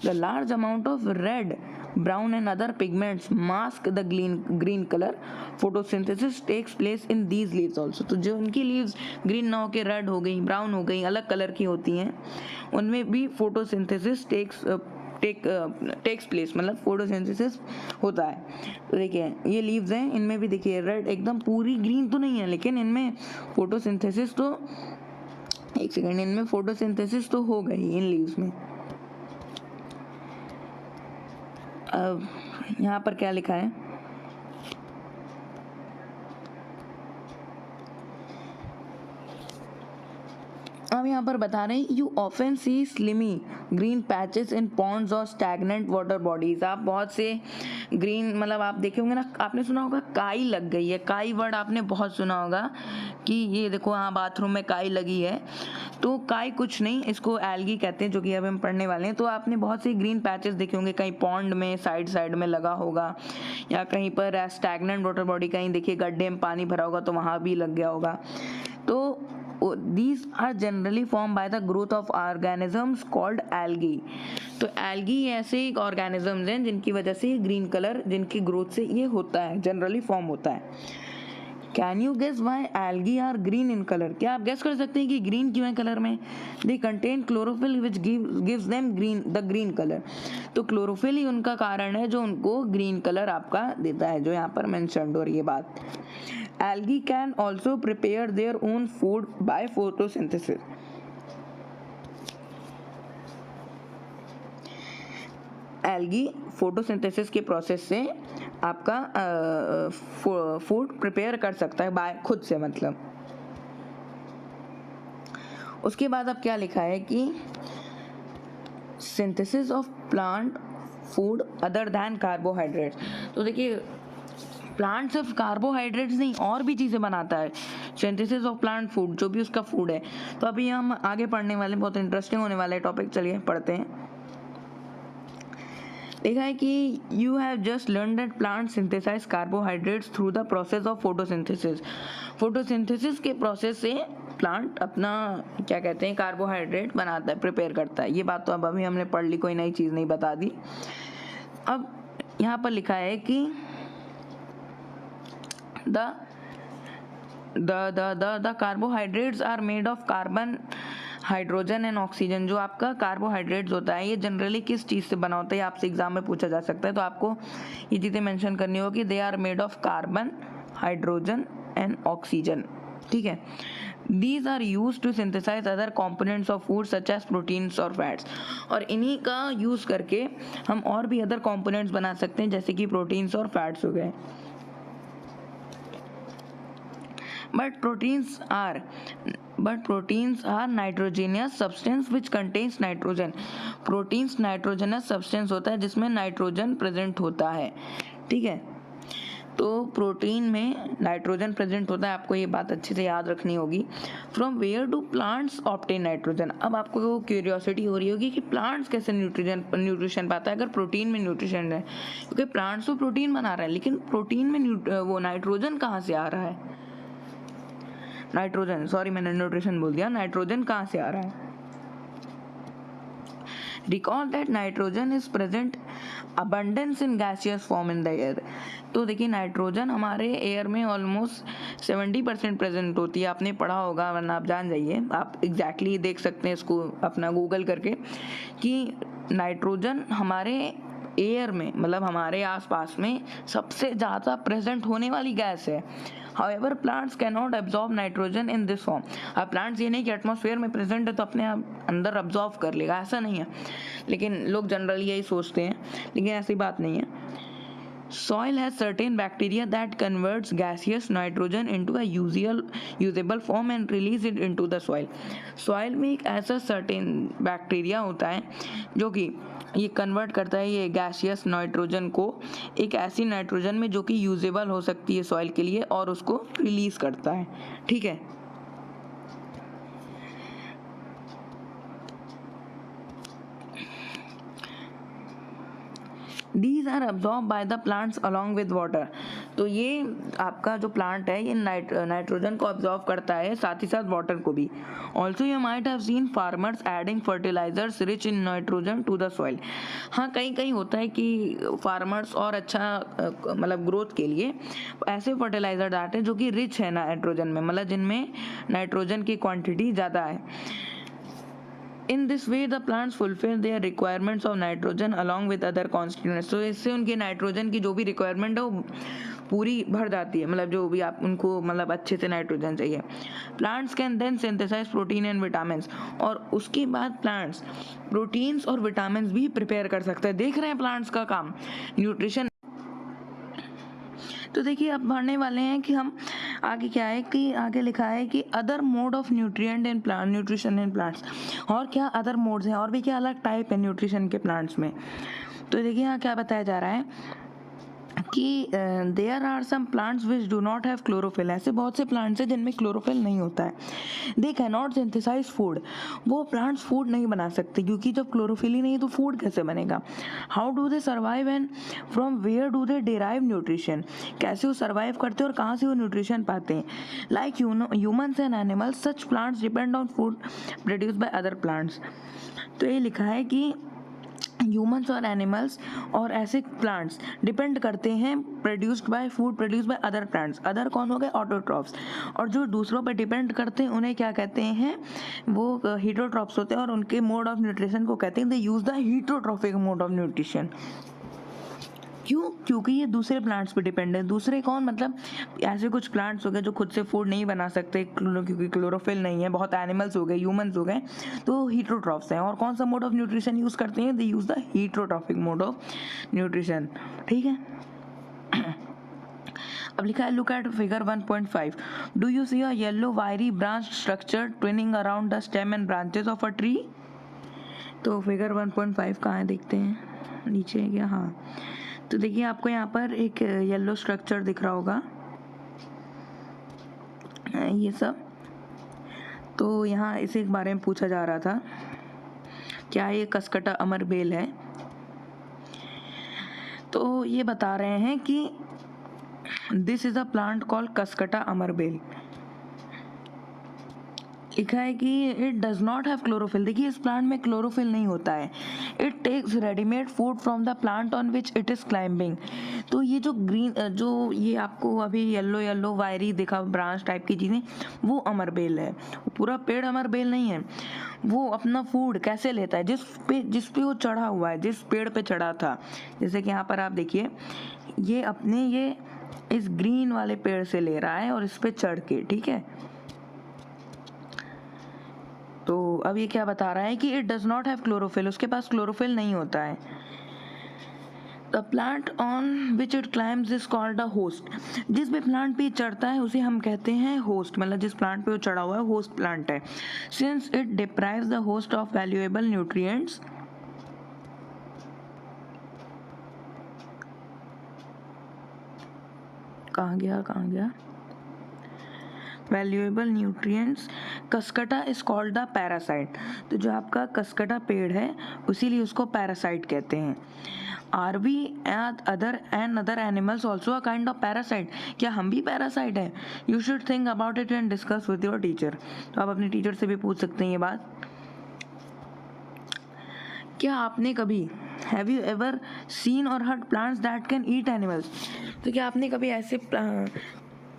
[SPEAKER 1] The large amount of red, brown and other pigments mask the green colour, photosynthesis takes place in these leaves also. तो जो उनकी लीव्स ग्रीन ना होकर रेड हो गई, ब्राउन हो गई, अलग कलर की होती हैं, उनमें भी फोटोसिंथेसिस टेक्स प्लेस, मतलब फोटोसिंथेसिस होता है। तो देखिए ये लीव्स हैं, इनमें भी देखिए रेड, एकदम पूरी ग्रीन तो नहीं है लेकिन इनमें फोटोसिंथेसिस तो, एक सेकेंड, इनमें फोटोसिंथेसिस तो हो गई इन लीव्स में। अब यहाँ पर क्या लिखा है, अब यहाँ पर बता रहे हैं you often see slimy green patches in ponds और स्टैगनेंट वाटर बॉडीज। आप बहुत से ग्रीन मतलब आप देखे होंगे ना, आपने सुना होगा काई लग गई है, काई वर्ड आपने बहुत सुना होगा कि ये देखो हाँ बाथरूम में काई लगी है। तो काई कुछ नहीं, इसको एल्गी कहते हैं, जो कि अब हम पढ़ने वाले हैं। तो आपने बहुत से ग्रीन पैचेस देखे होंगे, कहीं पॉन्ड में साइड में लगा होगा, या कहीं पर स्टैगनेंट वाटर बॉडी कहीं देखिए गड्ढे में पानी भरा होगा तो वहाँ भी लग गया होगा। तो these are generally formed by the growth of organisms called algae। तो algae ऐसे एक organisms हैं जिनकी वजह से ग्रीन कलर, जिनकी ग्रोथ से ये होता है, जनरली फॉर्म होता है। Can you guess why algae are green in colour? क्या आप गेस कर सकते हैं कि ग्रीन क्यों है कलर में? They contain chlorophyll which gives them green colour. तो क्लोरोफिल ही उनका कारण है जो उनको ग्रीन कलर आपका देता है, जो यहाँ पर मेंशन्ड हो रही है बात। Algae can also prepare their own food by photosynthesis। Algae photosynthesis के प्रोसेस से आपका फूड प्रिपेयर कर सकता है बाय खुद से, मतलब। उसके बाद अब क्या लिखा है कि synthesis of plant food other than carbohydrates. तो देखिए प्लांट सिर्फ कार्बोहाइड्रेट्स नहीं और भी चीज़ें बनाता है। सिंथेसिस ऑफ प्लांट फूड, जो भी उसका फूड है। तो अभी हम आगे पढ़ने वाले, बहुत इंटरेस्टिंग होने वाला है टॉपिक, चलिए पढ़ते हैं। लिखा है कि you have just learn that plant synthesise carbohydrates through the process of photosynthesis. Photosynthesis के प्रोसेस से प्लांट अपना क्या कहते हैं कार्बोहाइड्रेट बनाता है, प्रिपेयर करता है। ये बात तो अब अभी हमने पढ़ ली, कोई नई चीज़ नहीं बता दी। अब यहाँ पर लिखा है कि the carbohydrates are made of carbon, hydrogen and oxygen. जो आपका कार्बोहाइड्रेट्स होता है ये जनरली किस चीज़ से बना होता है, आपसे एग्जाम में पूछा जा सकता है। तो आपको ये चीज़ें मेंशन करनी होगी, they are made of carbon, hydrogen and oxygen, ठीक है। These are used to synthesize other components of food such as proteins और fats। और इन्हीं का यूज़ करके हम और भी अदर components बना सकते हैं, जैसे कि प्रोटीन्स और फैट्स हो गए। But proteins are nitrogenous substance which contains nitrogen। Proteins nitrogenous substance होता है जिसमें नाइट्रोजन प्रेजेंट होता है, ठीक है। तो प्रोटीन में नाइट्रोजन प्रेजेंट होता है, आपको ये बात अच्छे से याद रखनी होगी। From where do plants obtain nitrogen? अब आपको क्यूरियोसिटी हो रही होगी कि प्लांट्स कैसे न्यूट्रिशन पाता है अगर प्रोटीन में न्यूट्रिशन है, क्योंकि प्लांट्स तो प्रोटीन बना रहा है, लेकिन प्रोटीन में वो नाइट्रोजन कहाँ से आ रहा है? नाइट्रोजन, सॉरी मैंने न्यूट्रिशन बोल दिया, नाइट्रोजन कहाँ से आ रहा है? Recall that nitrogen is present abundance in gaseous form in the air। तो देखिए नाइट्रोजन हमारे एयर में ऑलमोस्ट 70% प्रेजेंट होती है, आपने पढ़ा होगा, वरना आप जान जाइए, आप एग्जैक्टली देख सकते हैं इसको अपना गूगल करके कि नाइट्रोजन हमारे एयर में, मतलब हमारे आसपास में सबसे ज़्यादा प्रेजेंट होने वाली गैस है। However, plants cannot absorb nitrogen in this form। अब प्लांट्स ये नहीं कि एटमॉस्फेयर में प्रेजेंट है तो अपने आप अंदर अब्जॉर्व कर लेगा, ऐसा नहीं है। लेकिन लोग जनरली यही सोचते हैं, लेकिन ऐसी बात नहीं है। Soil has certain bacteria that converts gaseous nitrogen into a usable form and release it into the soil। Soil में एक ऐसा certain बैक्टीरिया होता है जो कि ये कन्वर्ट करता है ये गैसियस नाइट्रोजन को एक ऐसी नाइट्रोजन में जो कि यूजेबल हो सकती है सॉइल के लिए, और उसको रिलीज करता है, ठीक है। These are absorbed by the plants along with water। तो ये आपका जो प्लांट है ये नाइट्रोजन को अब्जॉर्ब करता है, साथ ही साथ वाटर को भी। Also you might have seen farmers adding fertilizers rich in nitrogen to the soil. हाँ कहीं कहीं होता है कि फार्मर्स और अच्छा मतलब ग्रोथ के लिए ऐसे फर्टिलाइजर डालते हैं जो कि रिच है नाइट्रोजन में, मतलब जिनमें नाइट्रोजन की क्वान्टिटी ज़्यादा है। In this way the plants fulfill their requirements of nitrogen along with other constituents। तो इससे उनके नाइट्रोजन की जो भी रिक्वायरमेंट है वो पूरी भर जाती है, मतलब जो भी आप उनको मतलब अच्छे से नाइट्रोजन चाहिए। Plants can then synthesize protein and vitamins. और उसके बाद प्लांट्स प्रोटीन्स और विटामिन्स भी प्रिपेयर कर सकते हैं। देख रहे हैं प्लांट्स का काम, न्यूट्रिशन तो देखिए अब पढ़ने वाले हैं कि हम आगे क्या है कि आगे लिखा है कि other mode of nutrient in plant nutrition in plants, और क्या अदर मोड्स हैं और भी क्या अलग टाइप है न्यूट्रिशन के प्लांट्स में। तो देखिए यहाँ क्या बताया जा रहा है कि there are some plants which do not have chlorophyll. ऐसे बहुत से प्लांट्स हैं जिनमें क्लोरोफिल नहीं होता है। They can not synthesize food, वो प्लांट्स फूड नहीं बना सकते क्योंकि जब क्लोरोफिल ही नहीं तो फूड कैसे बनेगा। How do they survive and from where do they derive nutrition, कैसे वो सर्वाइव करते हैं और कहाँ से वो न्यूट्रिशन पाते हैं। Like humans and animals such plants depend on food produce by other plants. तो ये लिखा है कि ह्यूमंस और एनिमल्स और ऐसे प्लांट्स डिपेंड करते हैं produced by food produced by other plants. Other कौन हो गए, ऑटोट्रॉफ्स। और जो दूसरों पर डिपेंड करते हैं उन्हें क्या कहते हैं, वो हीटरोट्रॉफ्स होते हैं। और उनके मोड ऑफ न्यूट्रिशन को कहते हैं they use the heterotrophic mode of nutrition. क्यों, क्योंकि ये दूसरे प्लांट्स पे डिपेंड है। दूसरे कौन, मतलब ऐसे कुछ प्लांट्स हो गए जो खुद से फूड नहीं बना सकते क्योंकि क्लोरोफिल नहीं है। बहुत एनिमल्स हो गए, ह्यूमंस हो गए, तो हीटरोट्रॉफ्स हैं। और कौन सा मोड ऑफ न्यूट्रिशन यूज़ करते हैं, they use the heterotrophic mode of nutrition. ठीक है। अब लिखा है look at figure 1.5, do you see a yellow wiry branch structure twining around the stem and branches of a tree. तो figure 1.5 कहाँ है, देखते हैं, नीचे है क्या, हाँ। तो देखिए आपको यहाँ पर एक येलो स्ट्रक्चर दिख रहा होगा, ये सब। तो यहाँ इसी के बारे में पूछा जा रहा था, क्या ये कसकटा अमर बेल है। तो ये बता रहे हैं कि this is a plant called Cuscuta अमर बेल। लिखा है कि it does not have chlorophyll. देखिए इस प्लांट में क्लोरोफिल नहीं होता है। It takes readymade food from the plant on which it is climbing. तो ये जो ग्रीन, जो ये आपको अभी येलो येलो वायरी दिखा ब्रांच टाइप की चीज़ें, वो अमरबेल है। पूरा पेड़ अमरबेल नहीं है। वो अपना फूड कैसे लेता है, जिस पे वो चढ़ा हुआ है, जिस पेड़ पे चढ़ा था। जैसे कि यहाँ पर आप देखिए, ये अपने ये इस ग्रीन वाले पेड़ से ले रहा है और इस पे चढ़ के, ठीक है। तो अब ये क्या बता रहा है कि it does not have chlorophyll, उसके पास क्लोरोफिल नहीं होता है। The plant on which it climbs is called a host. जिस भी प्लांट पे चढ़ता है उसे हम कहते हैं होस्ट, मतलब जिस प्लांट पे वो चढ़ा हुआ है होस्ट प्लांट है। Since it deprives the host of valuable nutrients, कहाँ गया valuable nutrients, Cuscuta is called the parasite. तो जो आपका कसकटा पेड़ है उसीलिए उसको पैरासाइट कहते हैं। Are we other animals also a kind of parasite, क्या हम भी पैरासाइट हैं? You should think about it and discuss with your teacher. तो आप अपने टीचर से भी पूछ सकते हैं ये बात। क्या आपने कभी हैव यू एवर सीन और heard plants that can eat animals. तो क्या आपने कभी ऐसे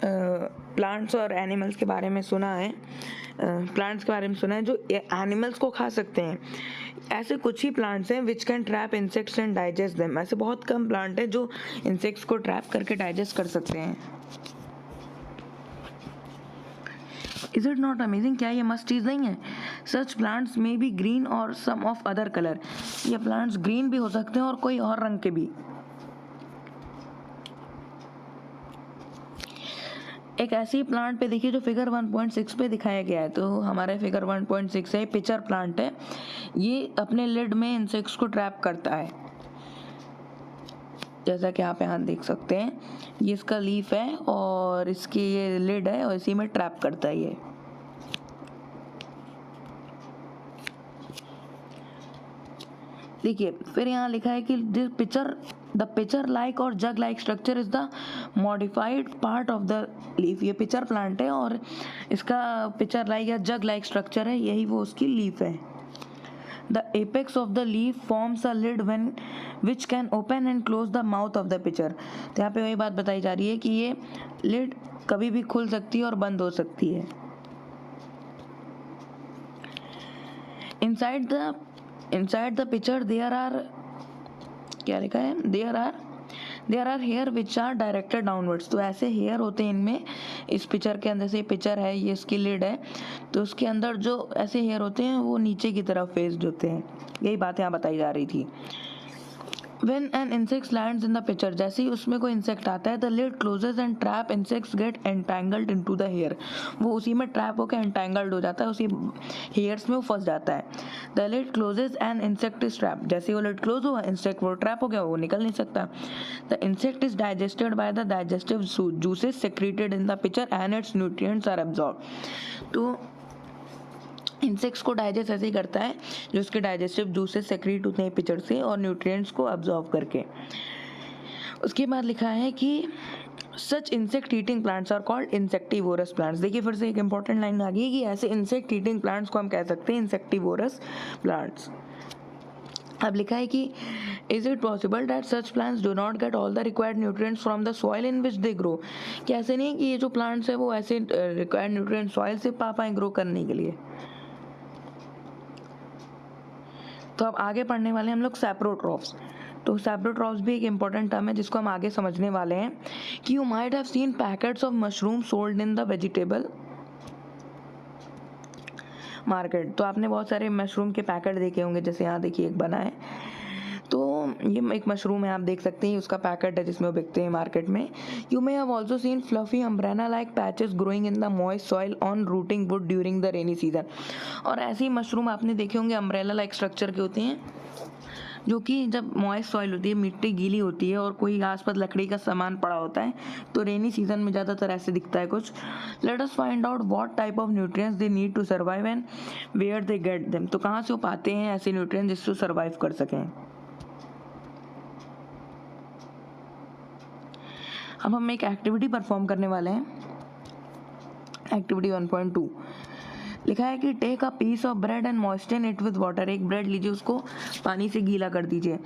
[SPEAKER 1] प्लांट्स और एनिमल्स के बारे में सुना है, प्लांट्स के बारे में सुना है जो एनिमल्स को खा सकते हैं। ऐसे कुछ ही प्लांट्स हैं which can trap insects and digest them. ऐसे बहुत कम प्लांट हैं जो इंसेक्ट्स को ट्रैप करके डाइजेस्ट कर सकते हैं। इज इट नॉट अमेजिंग, क्या ये मस्त चीज़ नहीं है। सच प्लांट्स मे बी ग्रीन और सम ऑफ अदर कलर। ये प्लांट्स ग्रीन भी हो सकते हैं और कोई और रंग के भी। एक ऐसी प्लांट पे देखिए जो फिगर 1.6 पे दिखाया गया है। तो हमारे फिगर 1.6 है, पिचर प्लांट है। ये अपने लिड में इंसेक्ट्स को ट्रैप करता है, जैसा कि आप यहाँ देख सकते हैं। ये इसका लीफ है और इसकी ये लिड है और इसी में ट्रैप करता है ये। देखिए फिर यहाँ लिखा है कि द पिचर लाइक और jug like structure is the modified part of the leaf. ये पिचर प्लांट है और इसका पिचर लाइक या जग लाइक स्ट्रक्चर है, यही वो उसकी लीफ है। The apex of the leaf forms a lid when which can open and close the mouth of the pitcher. तो यहाँ पे वही बात बताई जा रही है कि ये लिड कभी भी खुल सकती है और बंद हो सकती है। Inside the pitcher there are, क्या लिखा है, there are hair which are directed downwards। तो ऐसे हेयर होते हैं इनमें, इस पिचर के अंदर से, पिचर है ये, इसकी लिड है, तो उसके अंदर जो ऐसे हेयर होते हैं वो नीचे की तरफ फेस्ड होते हैं। यही बात यहाँ बताई जा रही थी। When an insect lands in the pitcher, जैसे ही उसमें कोई इंसेक्ट आता है, the lid closes and trap insects get entangled into the hair. वो उसी में ट्रैप होकर entangled हो जाता है, उसी hairs में वो फंस जाता है. The lid closes and insect is trapped. जैसे ही वो lid close हुआ, insect वो ट्रैप हो गया, वो निकल नहीं सकता. The insect is digested by the digestive juices secreted in the pitcher and its nutrients are absorbed. तो इंसेक्ट्स को डाइजेस्ट ऐसे ही करता है जो उसके डाइजेस्टिव जूसेस सेक्रीट होते हैं पिचर से और न्यूट्रिएंट्स को अब्जॉर्ब करके. उसके बाद लिखा है कि such insect eating plants are called insectivorous plants. देखिए फिर से एक इंपॉर्टेंट लाइन आ गई कि ऐसे इंसेक्ट ईटिंग प्लांट्स को हम कह सकते हैं इंसेक्टिवोरस प्लांट्स. अब लिखा है कि is it possible that such plants do not get all the required nutrients from the soil in which they grow. कि ऐसे नहीं कि ये जो प्लांट्स है वो ऐसे रिक्वायर्ड न्यूट्रिएंट सॉइल से पा पाएँ ग्रो करने के लिए. तो अब आगे पढ़ने वाले हैं हम लोग सैप्रोट्रॉफ्स. तो सैप्रोट्रॉफ्स भी एक इंपॉर्टेंट टर्म है जिसको हम आगे समझने वाले हैं कि you might have scene packets of mushroom sold in the vegetable market. तो आपने बहुत सारे मशरूम के पैकेट देखे होंगे, जैसे यहाँ देखिए एक बना है. तो ये एक मशरूम है, आप देख सकते हैं उसका पैकेट है जिसमें वो बिकते हैं मार्केट में. You may have also seen fluffy umbrella like patches growing in the moist soil on rotting wood during the rainy season. और ऐसे ही मशरूम आपने देखे होंगे अम्ब्रेला लाइक स्ट्रक्चर के होते हैं जो कि जब मॉइस्ट सॉइल होती है, मिट्टी गीली होती है और कोई आसपास लकड़ी का सामान पड़ा होता है तो रेनी सीजन में ज़्यादातर ऐसे दिखता है कुछ. Let us find out what type of nutrients they need to survive and where they get them. तो कहाँ से वो पाते हैं ऐसे न्यूट्रिएंट्स जिससे सर्वाइव कर सकें. अब हम एक एक्टिविटी परफॉर्म करने वाले हैं. एक्टिविटी 1.2 लिखा है कि take a piece of bread and moisten it with water. एक ब्रेड लीजिए, उसको पानी से गीला कर दीजिए.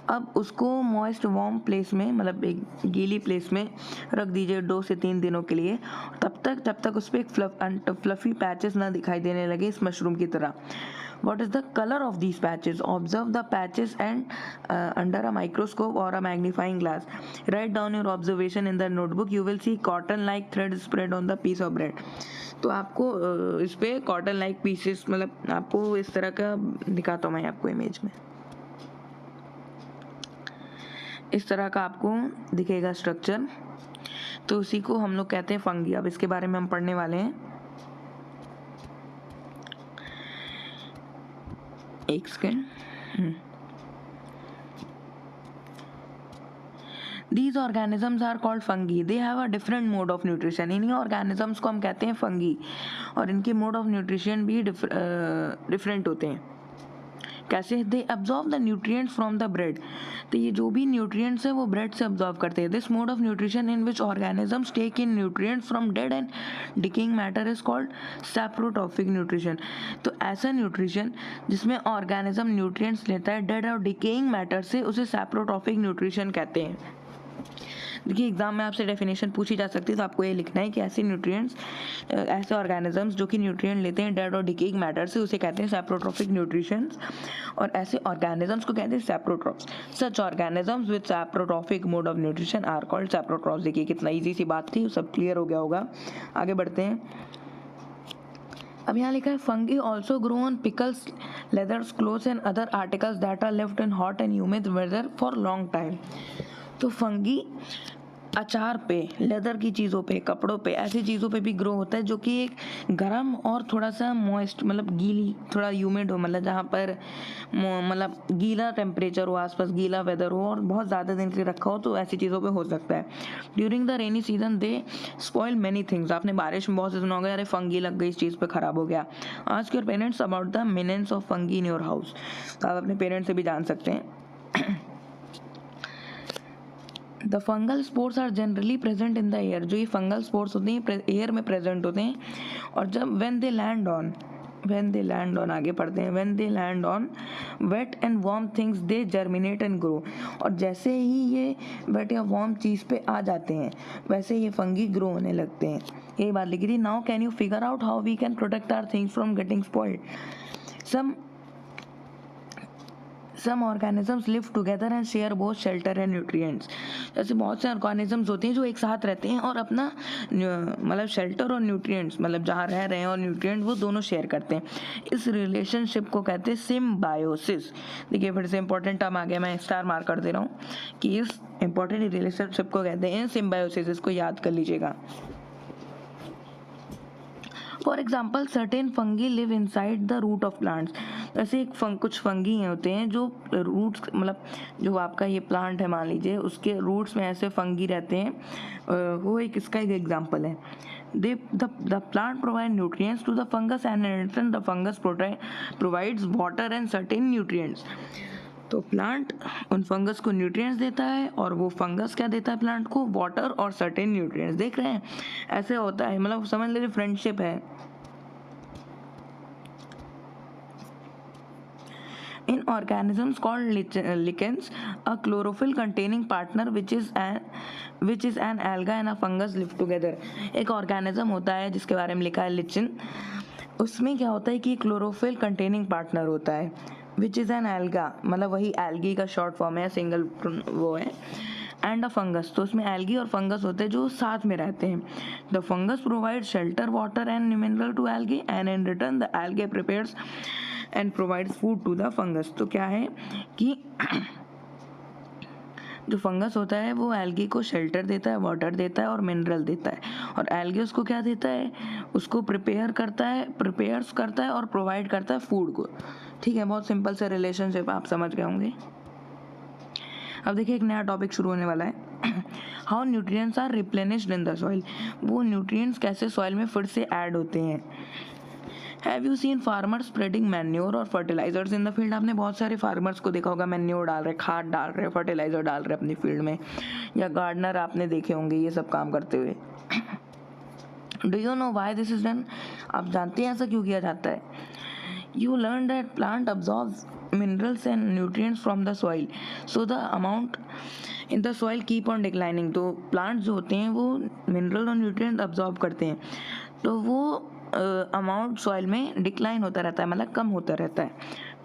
[SPEAKER 1] अब उसको मॉइस्ट वार्म प्लेस में, मतलब एक गीली प्लेस में रख दीजिए 2 से 3 दिनों के लिए. जब तक उस पर एक फ्लफी पैचेस ना दिखाई देने लगे इस मशरूम की तरह. What is the color of these patches? Observe the patches and under a microscope or a magnifying glass. Write down your observation in the notebook. You will see cotton-like thread spread on the piece of bread. तो आपको इस पे cotton like pieces, मतलब आपको इस तरह का दिखाता हूँ मैं आपको इमेज में. इस तरह का आपको दिखेगा स्ट्रक्चर. तो उसी को हम लोग कहते हैं फंगी. अब इसके बारे में हम पढ़ने वाले हैं. एक second. These organisms are called fungi. They have a different mode of nutrition. इन्हीं organisms को हम कहते हैं फंगी और इनके mode of nutrition भी डिफरेंट होते हैं. कैसे? दे absorb the nutrients from the bread. तो ये जो भी nutrients है वो bread से absorb करते हैं. This mode of nutrition in which organisms take in nutrients from dead and decaying matter is called saprotrophic nutrition. तो ऐसा nutrition जिसमें organism nutrients लेता है dead और decaying matter से, उसे saprotrophic nutrition कहते हैं. देखिए एग्जाम में आपसे डेफिनेशन पूछी जा सकती है, तो आपको ये लिखना है कि ऐसे न्यूट्रिएंट्स, ऐसे ऑर्गेनिजम्स जो कि न्यूट्रिएंट लेते हैं डेड और डिकेइंग मैटर से, उसे कहते हैं सैप्रोट्रोफिक न्यूट्रिशंस. और ऐसे ऑर्गेनिजम्स को कहते हैं saprotrophs. Such organisms with saprotrophic mode of nutrition are called saprotrophs. देखिए कितना ईजी सी बात थी, सब क्लियर हो गया होगा. आगे बढ़ते हैं. अब यहाँ लिखा है fungi also grow on pickles, leathers, clothes and other articles that are left in hot and humid weather for long time. तो फंगी अचार पे, लेदर की चीज़ों पे, कपड़ों पे, ऐसी चीज़ों पे भी ग्रो होता है जो कि एक गर्म और थोड़ा सा मॉइस्ट, मतलब गीली, थोड़ा ह्यूमिड हो, मतलब जहाँ पर मतलब गीला टेम्परेचर हो, आसपास गीला वेदर हो और बहुत ज़्यादा दिन से रखा हो, तो ऐसी चीज़ों पे हो सकता है. During the rainy season they spoil many things. आपने बारिश में बहुत से सुना होगा, अरे फंगी लग गई, इस चीज़ पे ख़राब हो गया. Ask your parents about the menace of fungi in your house. तो आप अपने पेरेंट्स से भी जान सकते हैं. The fungal spores are generally present in the air. जो ये फंगल स्पोर्स होते हैं एयर में प्रेजेंट होते हैं. और जब व्हेन दे लैंड ऑन आगे पढ़ते हैं. When they land on wet and warm things they germinate and grow. और जैसे ही ये वेट या वार्म चीज़ पे आ जाते हैं वैसे ये फंगी ग्रो होने लगते हैं. यही बात लिखी थी. Now can you figure out how we can protect our things from getting spoiled. Some organisms live together and share both shelter and nutrients. जैसे बहुत से ऑर्गेनिजम्स होते हैं जो एक साथ रहते हैं और अपना मतलब शेल्टर और न्यूट्रिएंट्स, मतलब जहाँ रह रहे हैं और न्यूट्रिएंट, वो दोनों शेयर करते हैं। इस रिलेशनशिप को कहते हैं सिम्बायोसिस। देखिए फिर से इंपॉर्टेंट टर्म आ गया, मैं स्टार मार्क कर दे रहा हूँ कि इस इंपॉर्टेंट रिलेशनशिप को कहते हैं सिम्बायोसिस। इसको याद कर लीजिएगा। For example certain fungi live inside the root of plants. ऐसे कुछ फंगी होते हैं जो रूट्स, मतलब जो आपका ये प्लांट है मान लीजिए, उसके रूट्स में ऐसे फंगी रहते हैं। वो एक इसका एक एग्जाम्पल है। The plant provide nutrients to the fungus and in return the fungus provides water and certain nutrients। तो प्लांट उन फंगस को न्यूट्रिएंट्स देता है और वो फंगस क्या देता है प्लांट को, वाटर और सर्टेन न्यूट्रिएंट्स। देख रहे हैं ऐसे होता है, मतलब समझ लीजिए फ्रेंडशिप है। In organisms called lichens, a chlorophyll containing partner which is an alga and a fungus live together। एक ऑर्गेनिज्म होता है जिसके बारे में लिखा है लिचन। उसमें क्या होता है कि क्लोरोफिल कंटेनिंग पार्टनर होता है, विच इज़ एन एल्गा, मतलब वही एल्गी का शॉर्ट फॉर्म है, सिंगल वो है, एंड अ फंगस। तो उसमें एल्गी और फंगस होते हैं जो साथ में रहते हैं। The fungus provide shelter, water and mineral to algae and in return the algae prepares and provides food to the fungus. तो क्या है कि जो फंगस होता है वो एल्गी को शेल्टर देता है, वाटर देता है और मिनरल देता है, और एल्गी उसको क्या देता है, उसको प्रिपेयर्स करता है और प्रोवाइड करता है फूड को। ठीक है, बहुत सिंपल से रिलेशनशिप आप समझ गए होंगे। अब देखिए एक नया टॉपिक शुरू होने वाला है। How nutrients are replenished in the soil. वो न्यूट्रिएंट्स कैसे सॉइल में फिर से ऐड होते हैं। Have you seen farmers spreading manure और फर्टिलाइजर्स इन द फील्ड। आपने बहुत सारे फार्मर्स को देखा होगा, मैन्योर डाल रहे, खाद डाल रहे, फर्टिलाइजर डाल रहे अपनी फील्ड में, या गार्डनर आपने देखे होंगे ये सब काम करते हुए। Do you know why this is done. आप जानते हैं ऐसा क्यों किया जाता है। You learn that plant absorbs minerals and nutrients from the soil, so the amount in the soil keep on declining। तो प्लांट्स जो होते हैं वो मिनरल और न्यूट्रिएंट अब्जॉर्ब करते हैं, तो वो अमाउंट सॉइल में डिक्लाइन होता रहता है, मतलब कम होता रहता है।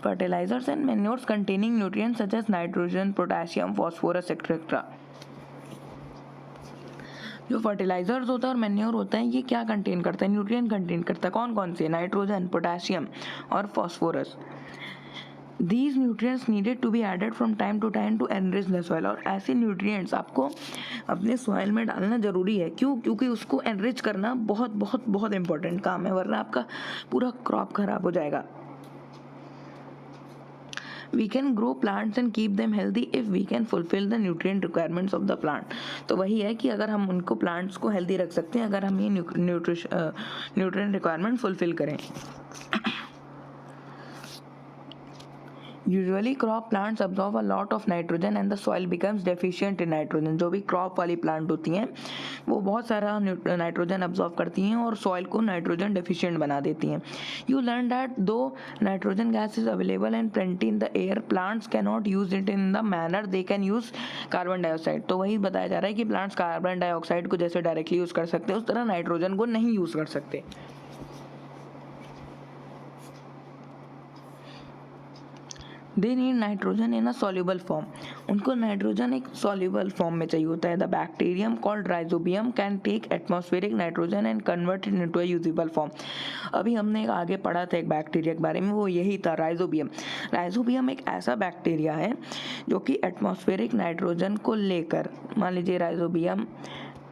[SPEAKER 1] Fertilizers and manures containing nutrients such as nitrogen, potassium, phosphorus etcetera. जो फर्टिलाइजर्स होता है और मैन्योर होता है ये क्या कंटेन करता है, न्यूट्रिएंट कंटेन करता है। कौन कौन से, नाइट्रोजन, पोटेशियम और phosphorus. These nutrients needed to be added from time to time to enrich the soil। और ऐसे न्यूट्रिएंट्स आपको अपने सॉइल में डालना ज़रूरी है। क्यों, क्योंकि उसको एनरिच करना बहुत बहुत बहुत इंपॉर्टेंट काम है, वरना आपका पूरा क्रॉप खराब हो जाएगा। We can grow plants and keep them healthy if we can fulfill the nutrient requirements of the plant। तो वही है कि अगर हम उनको प्लांट्स को हेल्दी रख सकते हैं अगर हम ये न्यूट्रिएंट रिक्वायरमेंट फुलफिल करें। Usually crop plants absorb a lot of nitrogen and the soil becomes deficient in nitrogen. जो भी क्रॉप वाली प्लांट होती हैं वो बहुत सारा नाइट्रोजन अब्जॉर्ब करती हैं और सॉइल को नाइट्रोजन डेफिशिएंट बना देती हैं। यू लर्न दैट दो nitrogen gas is available and plenty in the air, plants can not use it in the manner they can use carbon dioxide. तो वही बताया जा रहा है कि प्लांट्स कार्बन डाइऑक्साइड को जैसे डायरेक्टली यूज कर सकते हैं उस तरह नाइट्रोजन को नहीं यूज कर सकते। They need nitrogen in a soluble form. उनको नाइट्रोजन एक सॉल्युबल फॉर्म में चाहिए होता है। The bacterium called rhizobium can take atmospheric nitrogen and convert it into a usable form. अभी हमने आगे पढ़ा था एक बैक्टीरिया के बारे में, वो यही था राइजोबियम। राइजोबियम एक ऐसा बैक्टीरिया है जो कि एटमॉस्फेरिक नाइट्रोजन को लेकर, मान लीजिए राइजोबियम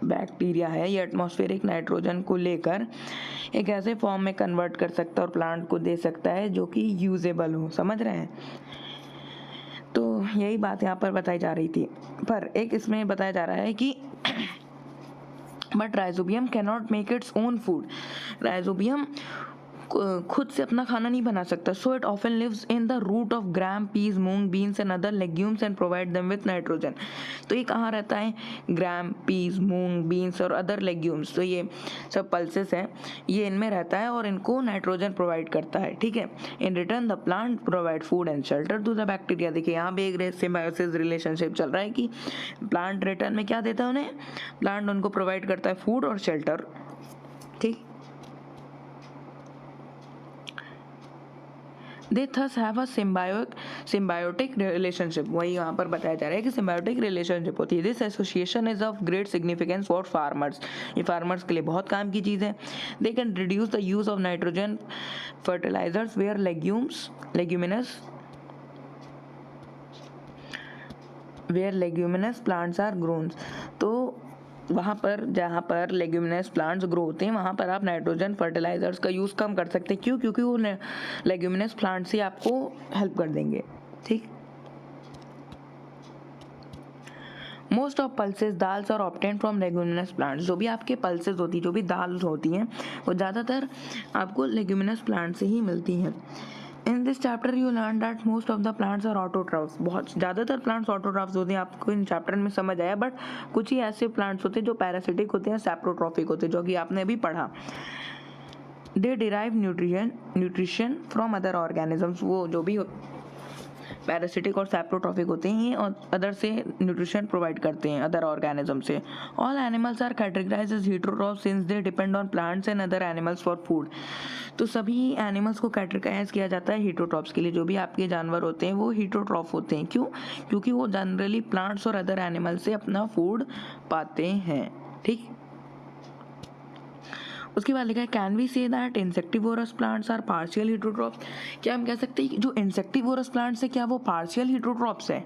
[SPEAKER 1] बैक्टीरिया है, ये एटमॉस्फेरिक नाइट्रोजन को लेकर एक ऐसे फॉर्म में कन्वर्ट कर सकता है और प्लांट को दे सकता है जो कि यूजेबल हो। समझ रहे हैं। तो यही बात यहाँ पर बताई जा रही थी, पर एक इसमें बताया जा रहा है कि but rhizobium can not make its own food. Rhizobium खुद से अपना खाना नहीं बना सकता। So it often lives in the root of gram, peas, moong, beans and other legumes and provide them with nitrogen. तो ये कहाँ रहता है, ग्राम, पीज, मूंग, बीन्स और अदर लेग्यूम्स, तो ये सब पल्सेस हैं, ये इनमें रहता है और इनको नाइट्रोजन प्रोवाइड करता है। ठीक है। In return the plant provide food and shelter to the bacteria. देखिए यहाँ भी एक सिम्बायोसिस रिलेशनशिप चल रहा है कि प्लांट रिटर्न में क्या देता है उन्हें, प्लांट उनको प्रोवाइड करता है फूड और शेल्टर। ठीक। They thus have a symbiotic relationship. वही यहाँ पर बताया जा रहा है कि सिम्बायोटिक रिलेशनशिप होती है। This association is of great significance for farmers. ये फार्मर्स के लिए बहुत काम की चीज़ है। They can reduce the use of nitrogen fertilizers where leguminous plants are grown. तो वहाँ पर जहाँ पर लेग्यूमिनस प्लांट्स ग्रो होते हैं वहाँ पर आप नाइट्रोजन फर्टिलाइजर्स का यूज़ कम कर सकते हैं। क्यों? क्योंकि वो लेग्यूमिनस प्लांट्स ही आपको हेल्प कर देंगे। ठीक। Most of pulses dals are obtained from leguminous plants. जो भी आपके पल्सेस होती है, जो भी दाल होती हैं, वो ज़्यादातर आपको लेग्यूमिनस प्लांट से ही मिलती हैं। In this chapter you learn that most of the plants are autotrophs. बहुत ज़्यादातर प्लांट्स ऑटोट्रॉफ्स होते हैं, आपको इन चैप्टर में समझ आया। बट कुछ ही ऐसे प्लांट्स होते हैं जो पैरासिटिक होते हैं, सैप्रोट्रॉफिक होते हैं, जो कि आपने अभी पढ़ा। They derive nutrition from other organisms. वो जो भी पैरासिटिक और सैप्रोट्रॉफिक होते हैं, ये अदर से न्यूट्रिशन प्रोवाइड करते हैं, अदर ऑर्गेनिज्म से। All animals are categorized as heterotrophs since they depend on plants and other animals for food. तो सभी एनिमल्स को कैटेगराइज किया जाता है हेटेरोट्रॉफ्स के लिए। जो भी आपके जानवर होते हैं वो हेटेरोट्रॉफ होते हैं। क्यों? क्योंकि वो जनरली प्लांट्स और अदर एनिमल्स से अपना फूड पाते हैं। ठीक। उसके बाद लिखा है can we say that insectivorous plants are partial heterotrophs. क्या हम कह सकते हैं कि जो इंसेक्टिवोरस प्लांट्स है क्या वो पार्शियल हेटेरोट्रॉफ्स है?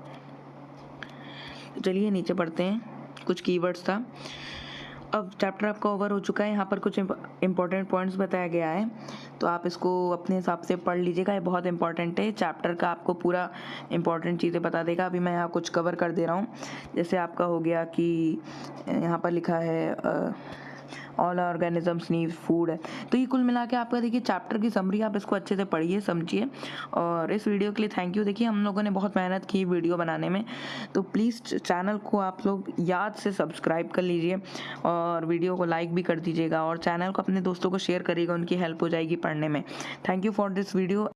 [SPEAKER 1] चलिए नीचे पढ़ते हैं, कुछ कीवर्ड्स था। अब चैप्टर आपका ओवर हो चुका है। यहाँ पर कुछ इंपॉर्टेंट पॉइंट्स बताया गया है, तो आप इसको अपने हिसाब से पढ़ लीजिएगा। ये बहुत इंपॉर्टेंट है, चैप्टर का आपको पूरा इंपॉर्टेंट चीज़ें बता देगा। अभी मैं यहाँ कुछ कवर कर दे रहा हूँ। जैसे आपका हो गया कि यहाँ पर लिखा है ऑल ऑर्गेनिजम्स नीड फूड है। तो ये कुल मिला के आपका देखिए चैप्टर की समरी, आप इसको अच्छे से पढ़िए, समझिए। और इस वीडियो के लिए थैंक यू। देखिए हम लोगों ने बहुत मेहनत की वीडियो बनाने में, तो प्लीज़ चैनल को आप लोग याद से सब्सक्राइब कर लीजिए और वीडियो को लाइक भी कर दीजिएगा और चैनल को अपने दोस्तों को शेयर करिएगा, उनकी हेल्प हो जाएगी पढ़ने में। Thank you for this video.